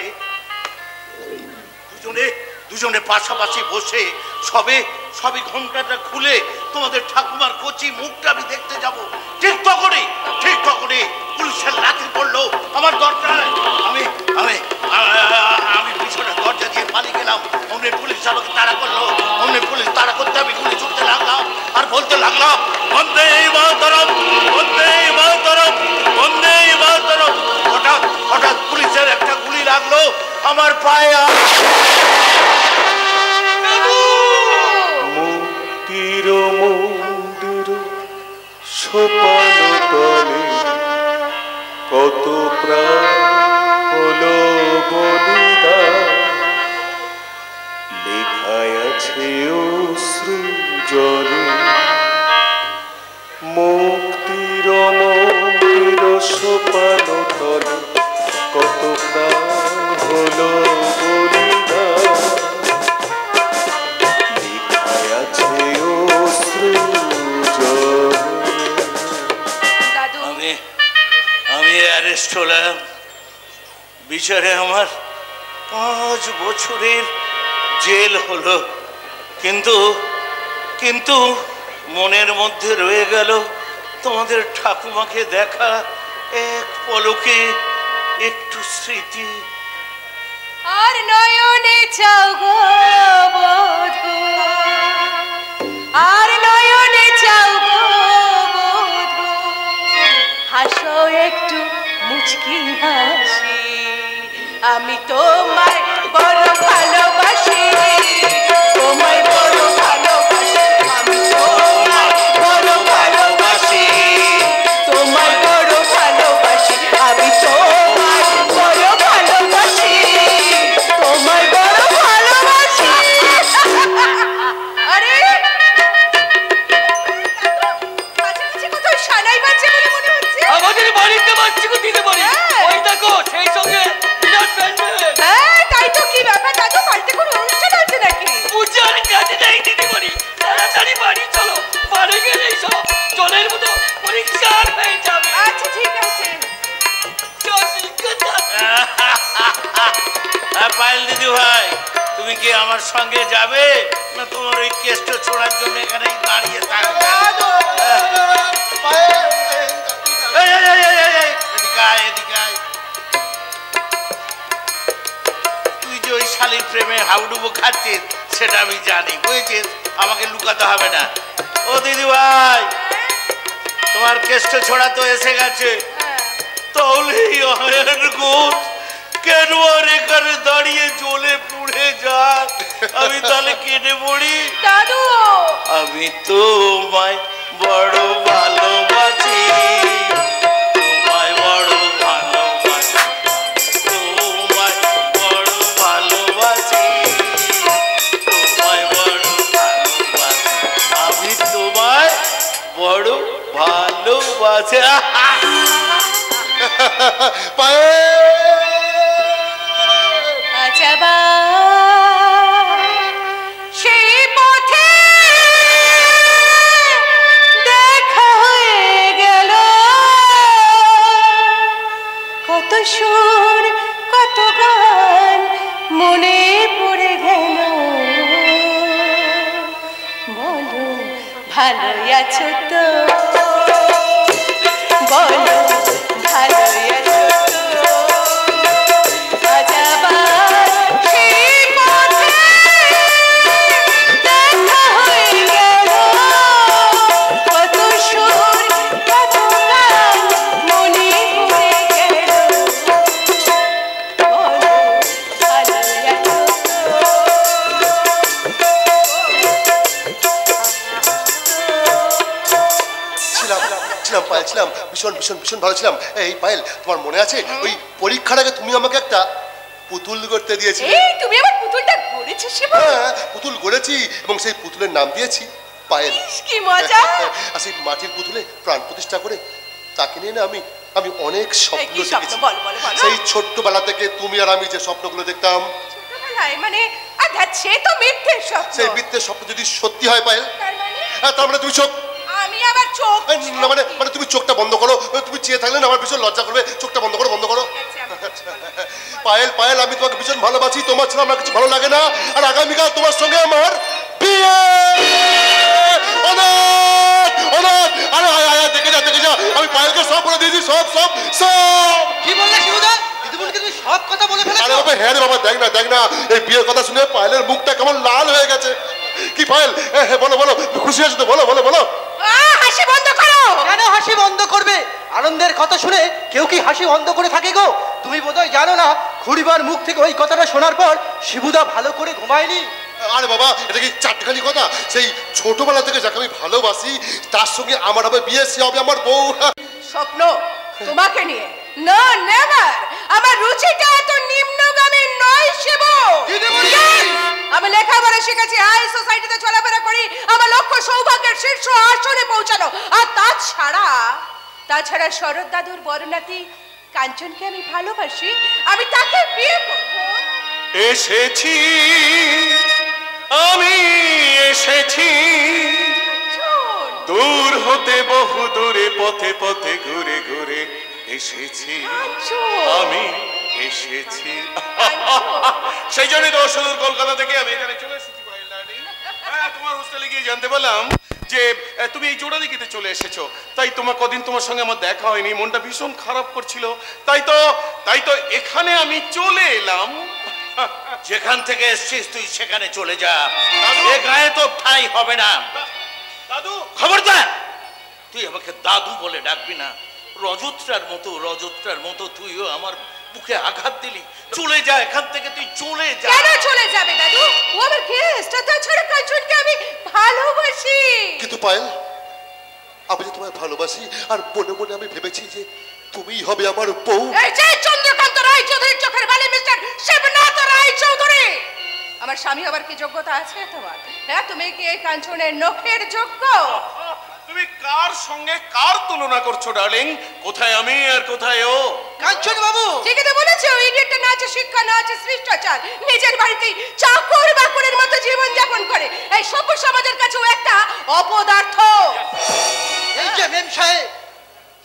দুজনে পাশাপাশি বসে সবে ঘোমটাটা খুলে তোমাদের ঠাকুমার কচি মুখটা আমি দেখতে যাব। ঠিক তখনই পুলিশের লাঠি পড়লো আমার দরজায়। আমি পিছনে দরজা দিয়ে পালিয়ে গেলাম। অমনি পুলিশ আমাকে তাড়া করলো। অমনি পুলিশ তাড়া করতে আমি গুলি ছুটতে লাগলাম আর বলতে লাগলাম, বন্দে মাতরম, বন্দে মাতরম, বন্দে মাতরম। হঠাৎ পুলিশের একটা গুলি লাগলো আমার পায়ে। মুক্তির মন্দির সোপান তলে কত প্রাণ হলো বলিদান, লেখায় আছে অশ্রু জলে। মুক্তির মন্দির সোপান তলে কত প্রাণ হলো বলিদান, লেখায় আছে অশ্রু জলে। আমি অ্যারেস্ট হলাম। বিচারে আমার 5 বছরের জেল হলো। কিন্তু মনের মধ্যে রয়ে গেল তোমাদের ঠাকুমাকে দেখা এক পলকে একটু স্মৃতি। আর নয়নে চাও গো বধূ, আর নয়নে চাও গো বধূ, হাসো একটু মুচকি হাসি, আমি তোমায় বড় ভালোবাসি, তোমায় বড় ভালোবাসি, আমি তোমায় বড় ভালোবাসি, তোমায় বড় ভালোবাসি, আমি তোমায় বড় ভালোবাসি, তোমায় বড় ভালোবাসি। আরে কাছাকাছি কোথাও সানাই বাজছে বলে মনে হচ্ছে। আমাদের বাড়িতে বাজছে গো দিতে পারি। ওই দেখো সেই সঙ্গে বিরাট প্যান্ডেল। হ্যাঁ তাই তো। কি ব্যাপার দাদু, বাড়িতে কোনো অনুষ্ঠান আছে নাকি? পূজার কাজে যাই দিতে পারি। তাড়াতাড়ি বাড়ি চলো, বাড়ি গেলেই সব জলের মতো পরিষ্কার হয়ে যাবে। আচ্ছা ঠিক আছে। পায়েল দিদি ভাই, তুমি কি আমার সঙ্গে যাবে না তোমার ওই কেষ্ট ছোড়ার জন্য এখানেই দাঁড়িয়ে থাকবে? তুই যে ওই শালীর প্রেমে হাউডুবো খাচ্ছিস সেটা আমি জানি, বুঝেছিস? আমাকে লুকাতে হবে না। ও দিদি ভাই, তোমার কেষ্ট ছোড়া তো এসে গেছে। তাহলেই গোট কেন আর এখানে দাঁড়িয়ে জ্বলে পুড়ে যাক, আমি তাহলে কেটে পড়ি। দাদু আমি তোমায় বড় ভালোবাসি, তোমায় বড় ভালোবাসি, তোমায় বড় ভালোবাসি, তোমায় বড় ভালোবাসি, আমি তোমায় বড় ভালোবাসি। আজাবা সেই পথে দেখা হয়ে গেল, কত সুর কত গান মনে পড়ে গেল। বলো ভালোই আছো তো, বলো ভালোই আছো তো। আজাবা সেই পথে দেখা হয়ে গেল, কত সুর কত গান মনে পড়ে গেল। বলো ভালোই আছো ছিলাম পায়েল, ছিলাম ভীষণ ভীষণ ভীষণ ভালো ছিলাম। এই পায়েল, তোমার মনে আছে ওই পরীক্ষার আগে তুমি আমাকে একটা পুতুল গড়তে দিয়েছিলে? এই তুমি আমার পুতুলটা গড়েছো শিবু? হ্যাঁ, পুতুল গড়েছি এবং সেই পুতুলের নাম দিয়েছি পায়েল। কি মজা! আর সেই মাটির পুতুলে প্রাণ প্রতিষ্ঠা করে তাকে নিয়ে না আমি অনেক স্বপ্ন কি স্বপ্ন? দেখেছি। বলো, বলো, বলো। সেই ছোট্টবেলা থেকে তুমি আর আমি যে স্বপ্নগুলো দেখতাম, ছোটবেলায় মানে সে তো মিথ্যে স্বপ্ন। সেই মিথ্যের স্বপ্ন যদি সত্যি হয় পায়েল, তার মানে তার মানে তুমি চোখ আমি আবার চোখ না, মানে তুমি চোখটা বন্ধ করো। তুমি চেয়ে থাকলে না আমার ভীষণ লজ্জা করবে। চোখটা বন্ধ করো, বন্ধ করো। পায়েল, আমি তোমাকে ভীষণ ভালোবাসি। তোমার ছাড়া আমার কিছু ভালো লাগে না। আর আগামীকাল তোমার সঙ্গে আমার বিয়ে। অনাথ, অনাথ। আরে দেখে যা আমি পায়েলকে সব বলে দিয়েছি, সব। কি বললে শিবুদা? দিদিমণিকে তুমি সব কথা বলে ফেলেছো? আরে বাবা, হ্যাঁ রে বাবা, দেখ না এই বিয়ের কথা শুনে পায়েলের মুখটা কেমন লাল হয়ে গেছে। কি পায়েল, হ্যাঁ বলো, খুশি আছো তো? বলো। হাসি বন্ধ করো। কেন হাসি বন্ধ করবে? আনন্দের কথা শুনে কেউ কি হাসি বন্ধ করে থাকে গো? তুমি বোধহয় জানো না, খুড়িবার মুখ থেকে ওই কথাটা শোনার পর শিবুদা ভালো করে ঘুমায়নি। আরে বাবা, এটা কি চারটেখানি কথা? সেই ছোটবেলা থেকে যাকে আমি ভালোবাসি তার সঙ্গে আমার হবে বিয়ে, সে হবে আমার বউ। স্বপ্ন তোমাকে নিয়ে না, নেভার। আমার রুচিটা এত নিম্নগামী নয় শিবু। আমি লেখাপড়া শিখেছি, হাই সোসাইটিতে চলাফেরা করি। আমার লক্ষ্য সৌভাগ্যের শীর্ষ আসনে পৌঁছানো। আর তাছাড়া শরৎ দাদুর বড় নাতি কাঞ্চনকে আমি ভালোবাসি। আমি তাকে বিয়ে করব। এসেছি আমি, এসেছি দূর হতে, বহু দূরে, পথে পথে ঘুরে ঘুরে এসেছি আমি, এসেছি। সেই জন্যই তো সুদূর কলকাতা থেকে আমি এখানে চলে এসেছি। তোমার হোস্টেলে গিয়ে জানতে পারলাম যে তুমি এই জোড়াদিঘিতে চলে এসেছো। তাই কদিন তোমার সঙ্গে আমার দেখা হয়নি, মনটা ভীষণ খারাপ করছিল। তাই তো এখানে আমি চলে এলাম। যেখান থেকে এসছিস তুই সেখানে চলে যা। এ গায়ে তো ঠাঁই হবে না। দাদু, খবরদার, তুই আমাকে দাদু বলে ডাকবি না। রজতটার মতো তুইও আমার বুকে আঘাত দিলি। চলে যা এখান থেকে, তুই চলে যা। কেন চলে যাবে দাদু? ও আমার গেস্ট। তাছাড়া কাঞ্চনকে আমি ভালোবাসি। কিন্তু পায়েল, আমি যে তোমায় ভালোবাসি আর মনে মনে আমি ভেবেছি যে তুমিই হবে আমার বউ। এই যে চন্দ্রকান্ত রায়চৌধুরীর চোখের বালি মিস্টার শিবনাথ রায়চৌধুরী, আমার স্বামী হবার কি যোগ্যতা আছে তোমার? হ্যাঁ, তুমি কি এই কাঞ্চনের নখের যোগ্য? তুমি কার সঙ্গে কার তুলনা করছো ডার্লিং? কোথায় আমি আর কোথায় ও? কাঞ্চন বাবু, ঠিকই তো বলেছো। ইডিয়েটটা না আছে শিক্ষা, না আছে শিষ্টাচার। নিজের বাড়িতেই চাকর বাকরের মতো জীবন যাপন করে। এই সভ্য সমাজের কাছেও একটা অপদার্থ। এই যে মেম সাহেব,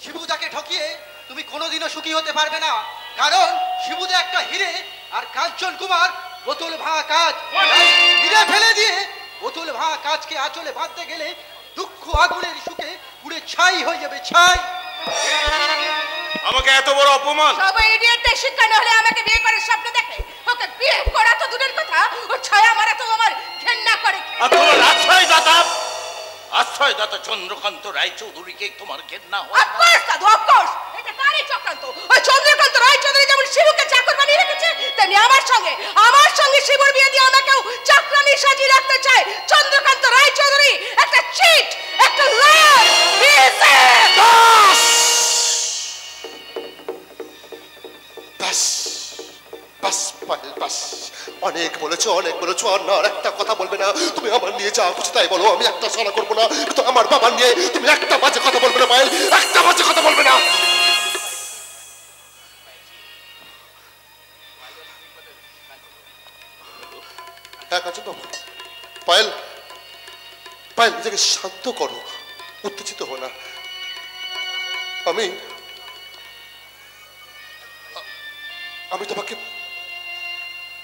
শিবুদাকে ঠকিয়ে তুমি কোনোদিনও সুখী হতে পারবে না। কারণ শিবুদা একটা হিরে, আর কাঞ্চন কুমার বোতল ভাঙা কাজ। হিরে ফেলে দিয়ে বোতল ভাঙা কাজকে আঁচলে বাঁধতে গেলে দুঃখ আগুনের সুখে পুড়ে ছাই হয়ে যাবে, ছাই। আমাকে এত বড় অপমান! সবাই ইডিয়েটটাই শিক্ষা না হলে আমাকে বিয়ে করার স্বপ্ন দেখে। ওকে বিয়ে করা তো দূরের কথা, ও ছায়া মারা তো আমার ঘেন্না করে। আর তোমার আশ্রয়দাতা চন্দ্রকান্ত রায়চৌধুরীকে তোমার ঘেন্না হয়? অফকোর্স দাদু, অফকোর্স। এটা কারই চক্রান্ত। ওই চন্দ্রকান্ত রায়চৌধুরী যেমন শিবুকে চাকর বানিয়ে রেখেছে, তেমনি আমার সঙ্গে শিবুর বিয়ে দিয়ে আমাকেও চাকরানি সাজিয়ে রাখতে চায় চন্দ্রকান্ত রায়চৌধুরী। একটা চিট, একটা লায়ার। বাস পায়েল, বাস। অনেক বলেছো আর একটা কথা বলবে না। তুমি আমার নিয়ে যা খুশি তাই বলো, আমি একটা সালা করবো না। কিন্তু আমার বাবার নিয়ে তুমি একটা বাজে কথা বলবে না পায়েল, একটা বাজে কথা বলবে না। হ্যাঁ কাঞ্চন বাবু। পায়েল, নিজেকে শান্ত করো, উত্তেজিত হো না। আমি তোমাকে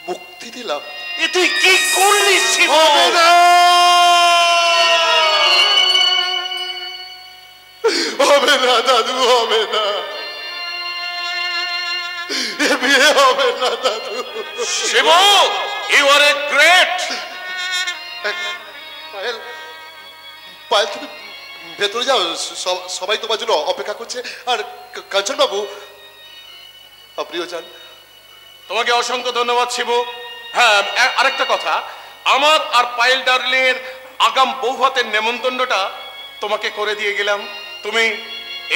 মুক্তি দিলাম। এ তুই কি করলি শিব? হবে না, দাদু, হবে না। এ বিয়ে হবে না দাদু। Shiv, you are a great. Payel, তুমি ভেতরে যাও, সবাই তোমার জন্য অপেক্ষা করছে। আর কাঞ্চন বাবু, আপনিও যান। তোমাকে অসংখ্য ধন্যবাদ শিবু। হ্যাঁ, আরেকটা কথা, আমার আর পায়েল ডার্লিংয়ের আগাম বৌভাতের নেমন্তন্নটা তোমাকে করে দিয়ে গেলাম। তুমি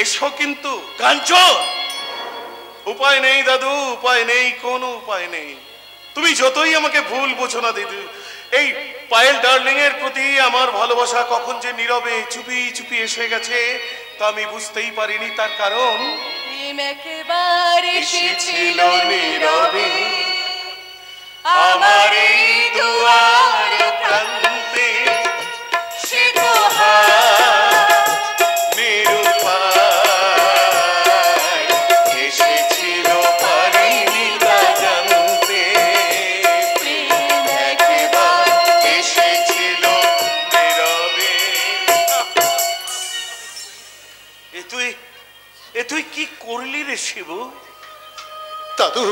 এসো কিন্তু। কাঞ্চন, উপায় নেই দাদু, উপায় নেই, কোনো উপায় নেই। তুমি যতই আমাকে ভুল বোঝো না দিদি, এই পায়েল ডার্লিং এর প্রতি আমার ভালোবাসা কখন যে নীরবে চুপি চুপি এসে গেছে তা আমি বুঝতেই পারিনি। তার কারণ প্রেম একেবারে এসেছিল নীরবে আমার এই দুয়ার প্রান্তে, সে তো নিরুপায় এসেছিল পারিনি তা জানতে। প্রেম একেবারে এসেছিল নীরবে। এ তুই কি করলি রে শিবু? দাদু,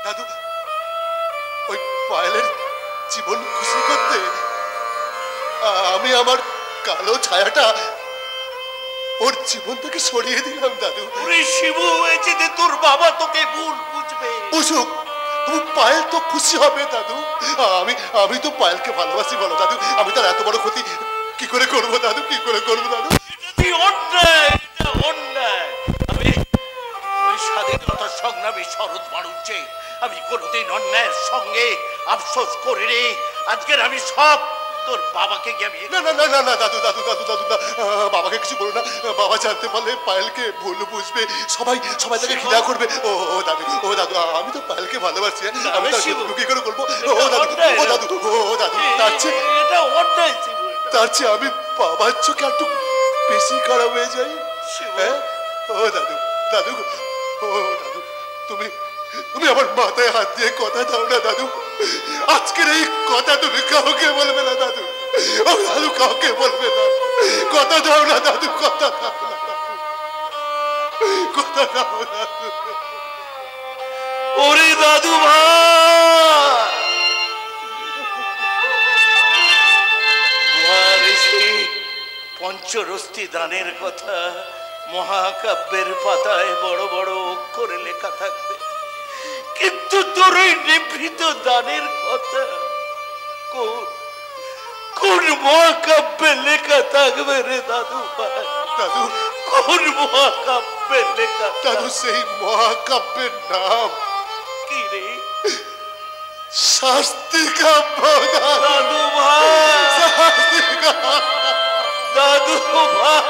দাদু, ওই পায়েলের জীবন খুশি করতে আমি আমার কালো ছায়াটা ওর জীবন থেকে সরিয়ে দিলাম দাদু। ওরে শিবু, এই যে তোর বাবা তোকে ভুল বুঝবে। বুঝুক, তুমি পায়েল তো খুশি হবে দাদু। আমি তো পায়েলকে ভালোবাসি বলো দাদু, আমি তার এত বড় ক্ষতি কি করে করবো দাদু, কি করে করবো দাদু? অন্যায়, এটা অন্যায়। আমি ওই স্বাধীনতা সংগ্রামী শরৎ বাড়ুচ্ছে, আমি কোনোদিন অন্যায়ের সঙ্গে আফসোস করি রে। আজকের আমি সব তোর বাবাকে গিয়ে আমি না না না না না দাদু দাদু দাদু দাদু না, বাবাকে কিছু বলো না। বাবা জানতে পারলে পায়েলকে ভুল বুঝবে, সবাই তাকে ঘৃণা করবে। ও দাদু, ও দাদু, আমি তো পায়েলকে ভালোবাসি, আমি তার কি করে করবো? ও দাদু, ও দাদু, ও দাদু, তার চেয়ে এটা অন্যায় ছিল। তার চেয়ে আমি বাবার চোখে একটু বেশি খারাপ হয়ে যাই। হ্যাঁ, ও দাদু, দাদু, ও দাদু, তুমি আমার মাথায় হাত দিয়ে কথা দাও না দাদু। আজকের এই কথা তুমি কাউকে বলবে না দাদু। ও দাদু, কাউকে বলবে না। কথা দাও না দাদু, কথা দাও না দাদু, কথা দাও না দাদু। ওরে দাদু ভাই, পঞ্চরস্তি দানের কথা মহাকাব্যের পাতায় বড় বড় অক্ষরে লেখা থাকবে, কিন্তু তোর ওই নিভৃত দানের কথা কোন মহাকাব্যে লেখা থাকবে রে দাদু ভাই? দাদু, কোন মহাকাব্যে লেখা? দাদু, সেই মহাকাব্যের নাম কি রে? শাস্তি কাব্য দাদু ভাই, শাস্তি কাব্য দাদু ভাই।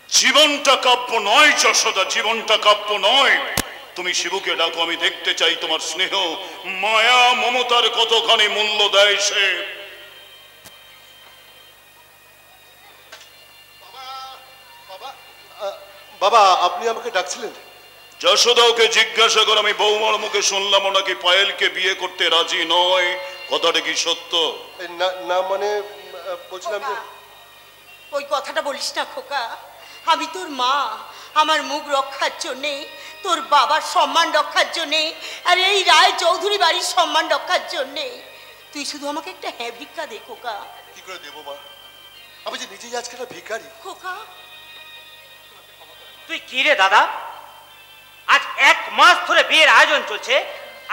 জীবনটা কাব্য নয় যশোদা, জীবনটা কাব্য নয়। তুমি শিবুকে ডাকো, আমি দেখতে চাই তোমার স্নেহ মায়া মমতার কতখানি মূল্য দেয় সে। বাবা, আপনি আমাকে ডাকছিলেন? যশোদা, ওকে জিজ্ঞাসা করে আমি বৌমার মুখে শুনলাম নাকি পায়েলকে বিয়ে করতে রাজি নয়, কথাটা কি সত্য? না মানে বলছিলাম যে ওই কথাটা বলিস না খোকা। আমি তোর মা, আমার মুখ রক্ষার জন্যে, তোর বাবার সম্মান রক্ষার জন্যে, আর এই রায় চৌধুরী বাড়ির সম্মান রক্ষার জন্যে তুই শুধু আমাকে একটা হ্যাঁ ভিক্ষা দে খোকা। কি করে দেবো মা? আমি যে নিজেই আজকে একটা ভিখারি। খোকা, তুই কি রে দাদা? আজ 1 মাস ধরে বিয়ের আয়োজন চলছে,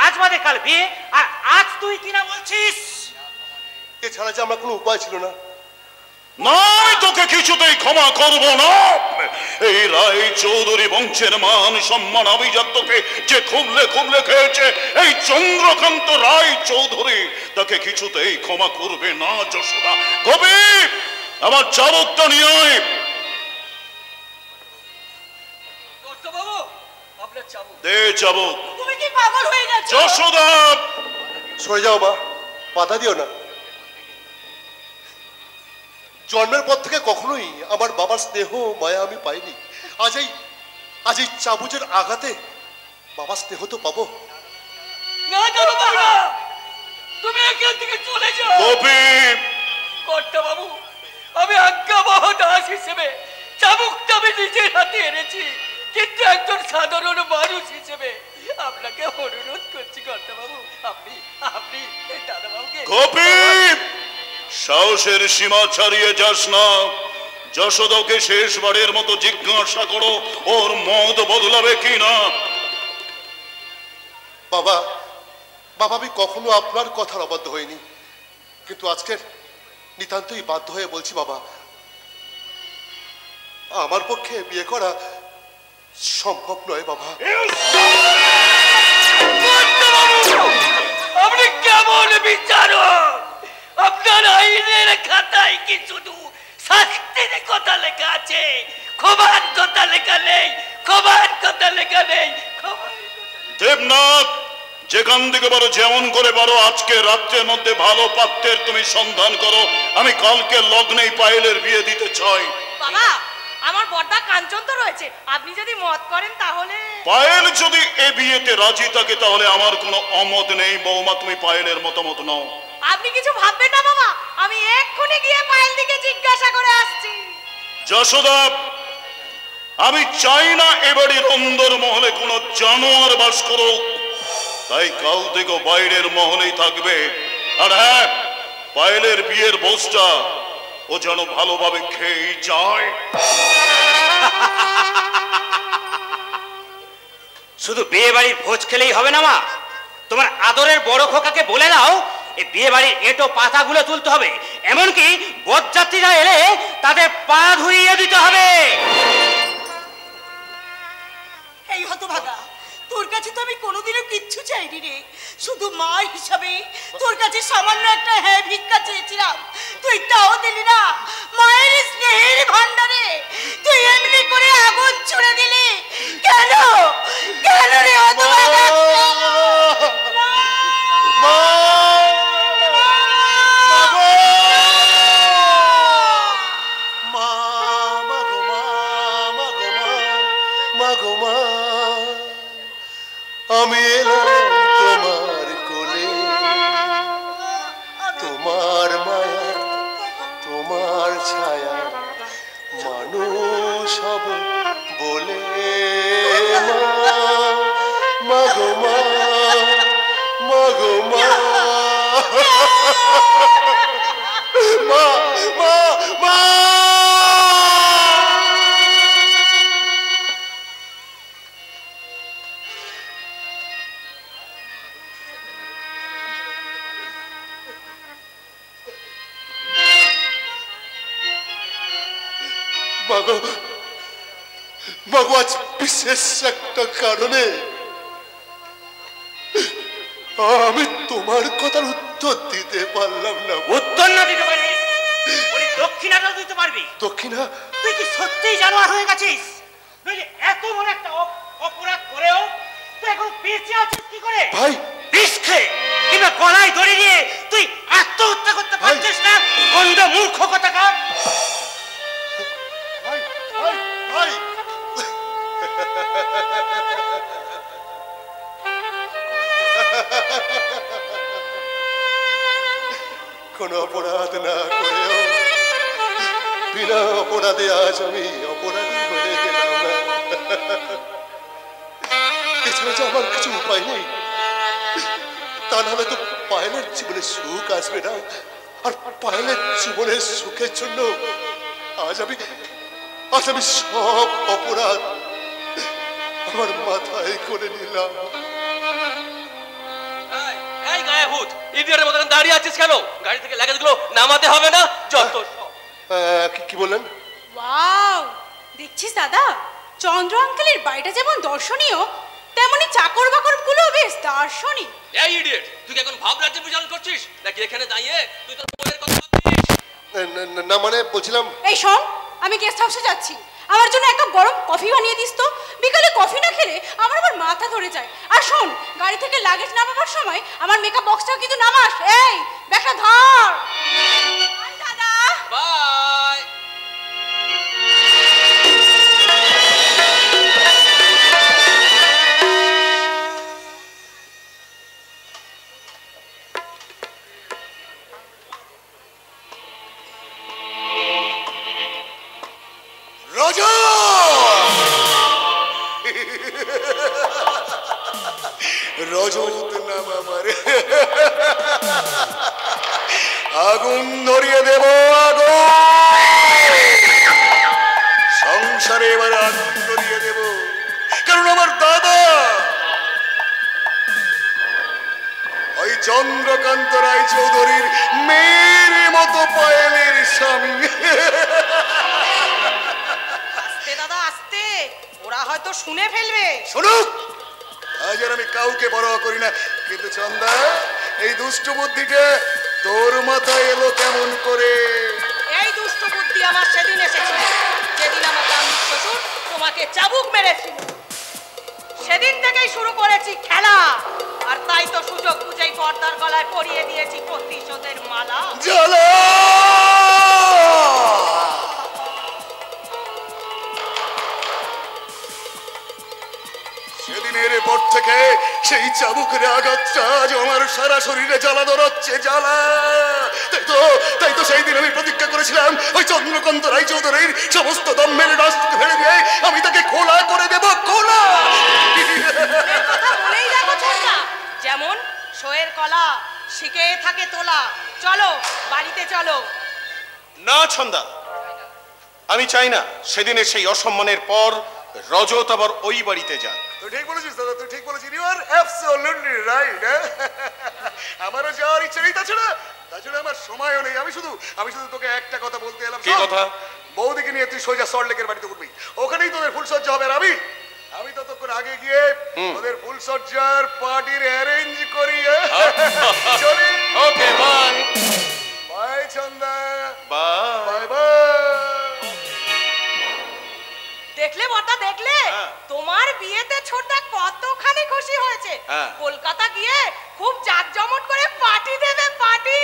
আজ বাদে কাল বিয়ে, আর আজ তুই কিনা বলছিস? এছাড়া যে আমার কোনো উপায় ছিল না। নয়, তোকে কিছুতেই ক্ষমা করব না। এই রায় চৌধুরী বংশের মান সম্মান আভিজাত্যকে যে খুবলে খুবলে খেয়েছে এই চন্দ্রকান্ত রায় চৌধুরী, তাকে কিছুতেই ক্ষমা করবে না যশোদা। কবি, আমার চাবকটা নিয়ে আয়। দে চাবক। তুমি কি পাগল হয়ে গেছো? যশোদা, সরে যাও মা, বাধা দিও না। জন্মের পর থেকে কখনোই আমার বাবার স্নেহ মায়া আমি পাইনি। আজ এই চাবুকের আঘাতে বাবার স্নেহ তো পাবো। না দাদু বাবা, তুমি এখান থেকে চলে যাও। কবি, কর্তা বাবু, আমি আজ্ঞাবহ দাস হিসেবে চাবুকটা আমি নিজের হাতে এনেছি, কিন্তু একজন সাধারণ মানুষ হিসেবে আপনাকে অনুরোধ করছি কর্তা বাবু, আপনি দাদা বাবুকে। কবি, সাহসের সীমা ছাড়িয়ে যাস না। যশোদাকে শেষবারের মতো জিজ্ঞাসা করো ওর মত বদলাবে কি না। বাবা, বাবা আমি কখনো আপনার কথার অবাধ্য হইনি, কিন্তু আজকের নিতান্তই বাধ্য হয়ে বলছি বাবা, আমার পক্ষে বিয়ে করা সম্ভব নয় বাবা। আপনি কেমন বিচারক? আপনার আইনের খাতায় কি শুধু শাস্তির কথা লেখা আছে, ক্ষমার কথা লেখা নেই? ক্ষমার কথা লেখা নেই? দেবনাথ, যেখান থেকে পারো যেমন করে পারো আজকে রাত্রের মধ্যে ভালো পাত্রের তুমি সন্ধান করো। আমি কালকে লগ্নেই পায়েলের বিয়ে দিতে চাই। বাবা, আমার বড়দা কাঞ্চন তো রয়েছে, আপনি যদি মত করেন তাহলে। পায়েল যদি এ বিয়েতে রাজি থাকে তাহলে আমার কোনো অমত নেই। বৌমা, তুমি পায়েলের মতামত নাও। আপনি কিছু ভাববেন না বাবা, আমি এক্ষুনি গিয়ে পায়েল দিকে জিজ্ঞাসা করে আসছি। যশোদা, আমি চাই না এবাড়ির অন্দর মহলে কোনো জানোয়ার বাস করো, তাই কাল থেকে বাইরের মহলেই থাকবে। আর হ্যাঁ, পায়েলের বিয়ের ভোজটা ও যেন ভালোভাবে খেয়ে যায়। শুধু বিয়ে বাড়ির ভোজ খেলেই হবে না মা, তোমার আদরের বড় খোকাকে বলে দাও এই বিয়ে বাড়ির এঁটো পাতাগুলো তুলতে হবে, এমনকি বরযাত্রীরা এলে তাদের পা ধুইয়ে দিতে হবে। এই হতভাগা, তোর কাছে তো আমি কোনোদিনও কিচ্ছু চাইনি রে, শুধু মা হিসাবে তোর কাছে সামান্য একটা হ্যাঁ ভিক্ষা চেয়েছিলাম, তুই তাও দিলি না। মায়ের স্নেহের ভান্ডারে তুই এমনি করে আগুন ছুড়ে দিলি কেন? কেন রে হতভাগা? আমি এলাম তোমার কোলে, তোমার মায়া তোমার ছায়া মানুষ হব বলে। মাগো মা, মাগো মা, মা মা মা। মাগো, মাগো, আজ বিশেষ একটা কারণে আমি তোমার কথার উত্তর দিতে পারলাম না। উত্তর না দিতে পারিস, দক্ষিণাটা দিতে পারবি? দক্ষিণা? তুই কি সত্যিই জানোয়ার হয়ে গেছিস? নইলে এত বড় একটা অপরাধ করেও তুই এখন বেঁচে আছিস কি করে? ভাই, বিষ খেয়ে কিংবা গলায় দড়ি দিয়ে তুই আত্মহত্যা করতে পারছিস না? গন্ধ মূর্খ কোথাকার। ভাই, ভাই, ভাই, কোন অপরাধ না করেও বিনা অপরাধে আজ আমি অপরাধী হয়ে গেলাম না। এছাড়া যে আমার কিছু উপায় নেই, তা নাহলে তো পায়েলের জীবনে সুখ আসবে না। আর পায়েলের জীবনের সুখের জন্য আজ আমি সব অপরাধ আমার মাথায় করে নিলাম। এই গায়ে ভূত, ইডিয়টের মতো দাঁড়িয়ে আছিস কেন? গাড়ি থেকে লাগেজগুলো নামাতে হবে না? যত কি বললেন? ওয়াও, দেখছিস দাদা, চন্দ্র আঙ্কেলের বাড়িটা যেমন দর্শনীয়, তেমনি চাকর বাকর গুলো বেশ দার্শনিক। এই ইডিয়ট, তুই কি এখন ভাবরাজ্যে বিচরণ করছিস নাকি এখানে দাঁড়িয়ে তুই তোর মনের কথা ভাবছিস? না মানে বলছিলাম, এই শোন, আমি গেস্ট হাউসে যাচ্ছি, আমার জন্য একটা গরম কফি বানিয়ে দিস তো। বিকালে কফি না খেলে আমার আবার মাথা ধরে যায়। আর শোন, গাড়ি থেকে লাগেজ নামাবার সময় আমার মেকআপ বক্সটাও কিন্তু নামাস। এই ব্যাগটা ধর। বাই দাদা। বাই। রাজা, রজত নাম আমার, আগুন ধরিয়ে দেব, আগুন সংসারে এবার আগুন ধরিয়ে দেব। কারণ আমার দাদা ওই চন্দ্রকান্ত রায় চৌধুরীর মেয়ের মতো পায়েলের স্বামী। আস্তে দাদা আস্তে, ওরা হয়তো শুনে ফেলবে। শুনুক, আজ আর আমি কাউকে বড় করি না, কিন্তু চন্দা এই দুষ্ট বুদ্ধিটা তোর মাথায় এলো কেমন করে? এই দুষ্ট বুদ্ধি আমার সেদিন এসেছিল, যেদিন আমার কামিক শ্বশুর তোমাকে চাবুক মেরেছিল। সেদিন থেকেই শুরু করেছি খেলা, আর তাই তো সুযোগ বুঝেই পর্দার গলায় পরিয়ে দিয়েছি প্রতিশোধের মালা। জ্বালা! সেদিনের পর থেকে সেই চাবুকের আঘাতটা আজ আমার সারা শরীরে জ্বালা ধরাচ্ছে, জ্বালা। তাই তো সেই দিন আমি প্রতিজ্ঞা করেছিলাম ওই চন্দ্রকান্ত রায় চৌধুরীর সমস্ত দম্ভের রাস্তা ফেলে দিয়ে আমি তাকে খোলা করে দেব, খোলা। কথা বলেই দেখো ছোট্টা, যেমন শোয়ের কলা শিখে থাকে তোলা। চলো বাড়িতে চলো। না ছন্দা, আমি চাই না সেদিনের সেই অসম্মানের পর রজত আবার ওই বাড়িতে যান। তুই ঠিক বলেছিস দাদা, তুই ঠিক বলেছিস। You are absolutely right. আমারও যাওয়ার ইচ্ছে নেই, তাছাড়া আমার সময়ও নেই। আমি শুধু তোকে একটা কথা বলতে এলাম। কি কথা? বৌদিকে নিয়ে তুই সোজা সল্টলেকের বাড়িতে উঠবি, ওখানেই তোদের ফুলসজ্জা হবে। আর আমি ততক্ষণ আগে গিয়ে তোদের ফুলসজ্জার পার্টির অ্যারেঞ্জ করি। চলি। ওকে, বাই বাই চন্দা, বাই বাই বাই। দেখলে বড়দা, দেখলে তোমার বিয়েতে ছোটদা কতখানি খুশি হয়েছে। কলকাতা গিয়ে খুব জাঁকজমট করে পার্টি দেবে, পার্টি।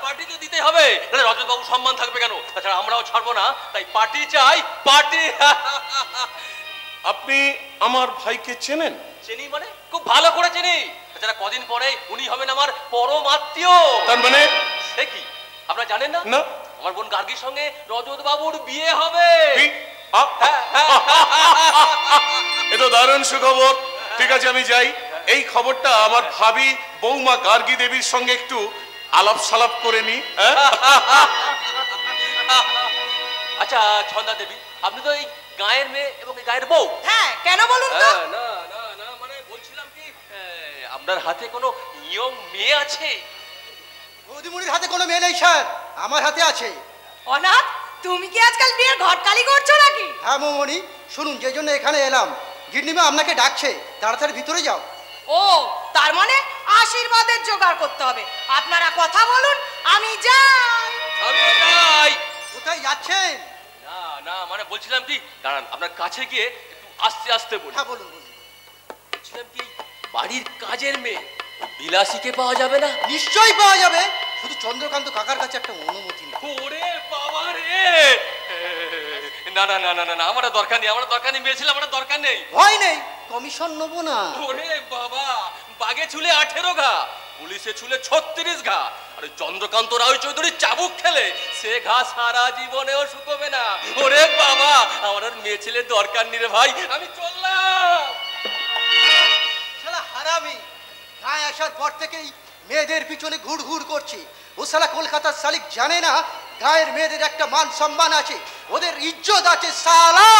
পার্টি তো দিতে হবে, তাহলে রজত বাবু সম্মান থাকবে কেন? তাছাড়া আমরাও ছাড়বো না, তাই পার্টি চাই, পার্টি। আপনি আমার ভাইকে চেনেন? চিনি মানে খুব ভালো করে চিনি। তাছাড়া কদিন পরে উনি হবেন আমার পরম আত্মীয়। তার মানে? সে কি আপনারা জানেন না? না। আমার বোন গার্গীর সঙ্গে রজত বাবুর বিয়ে হবে। এ তো দারুণ সুখবর। ঠিক আছে, আমি যাই। এই খবরটা আমার ভাবি বৌমা গার্গী দেবীর সঙ্গে একটু আলাপ সালাপ করে নি। আচ্ছা ছন্দা দেবী, আপনি তো এই গায়ের মেয়ে এবং এই গায়ের বউ। হ্যাঁ, কেন বলুন তো? না না না, মানে বলছিলাম কি আপনার হাতে কোনো ইয়ং মেয়ে আছে? বৌদিমণির হাতে কোনো মেয়ে নেই স্যার, আমার হাতে আছে। অনাথ, তুমি কি আজকাল বিয়ের ঘটকালি করছো নাকি? হ্যাঁ মৌমণি, শুনুন, যে জন্য এখানে এলাম, গিন্নিমা আপনাকে ডাকছে, তাড়াতাড়ি ভিতরে যাও। ও, তার মানে আশীর্বাদের জোগাড় করতে হবে। আপনারা কথা বলুন, আমি যাই। আমি যাই। কোথায় যাচ্ছেন? না না, মানে বলছিলাম কি, দাঁড়ান আপনার কাছে গিয়ে একটু আস্তে আস্তে বলি। হ্যাঁ বলুন। বলছিলাম কি, বাড়ির কাজের মেয়ে বিলাসীকে পাওয়া যাবে না? নিশ্চয়ই পাওয়া যাবে, শুধু চন্দ্রকান্ত কাকার কাছে একটা অনুমতি নেই। ওরে বাবা রে! না না না না না, আমার দরকার নেই, আমার দরকার নেই, মেয়ে ছিল আমার দরকার নেই। ভয় নেই, কমিশন নেবো না। ওরে বাবা, বাগে চুলে 18 ঘা, পুলিশে চুলে 36 ঘা, আর চন্দ্রকান্ত রায় চৌধুরী চাবুক খেলে সে ঘা সারা জীবনেও শুকোবে না। ওরে বাবা, আমার আর মেয়ে ছেলে দরকার নেই রে ভাই, আমি চললাম। শালা হারামি, গায়ে আসার পর থেকেই মেয়েদের পিছনে ঘুর ঘুর করছে। ও শালা কলকাতার শালিক জানে না গায়ের মেয়েদের একটা মান সম্মান আছে, ওদের ইজ্জত আছে শালা।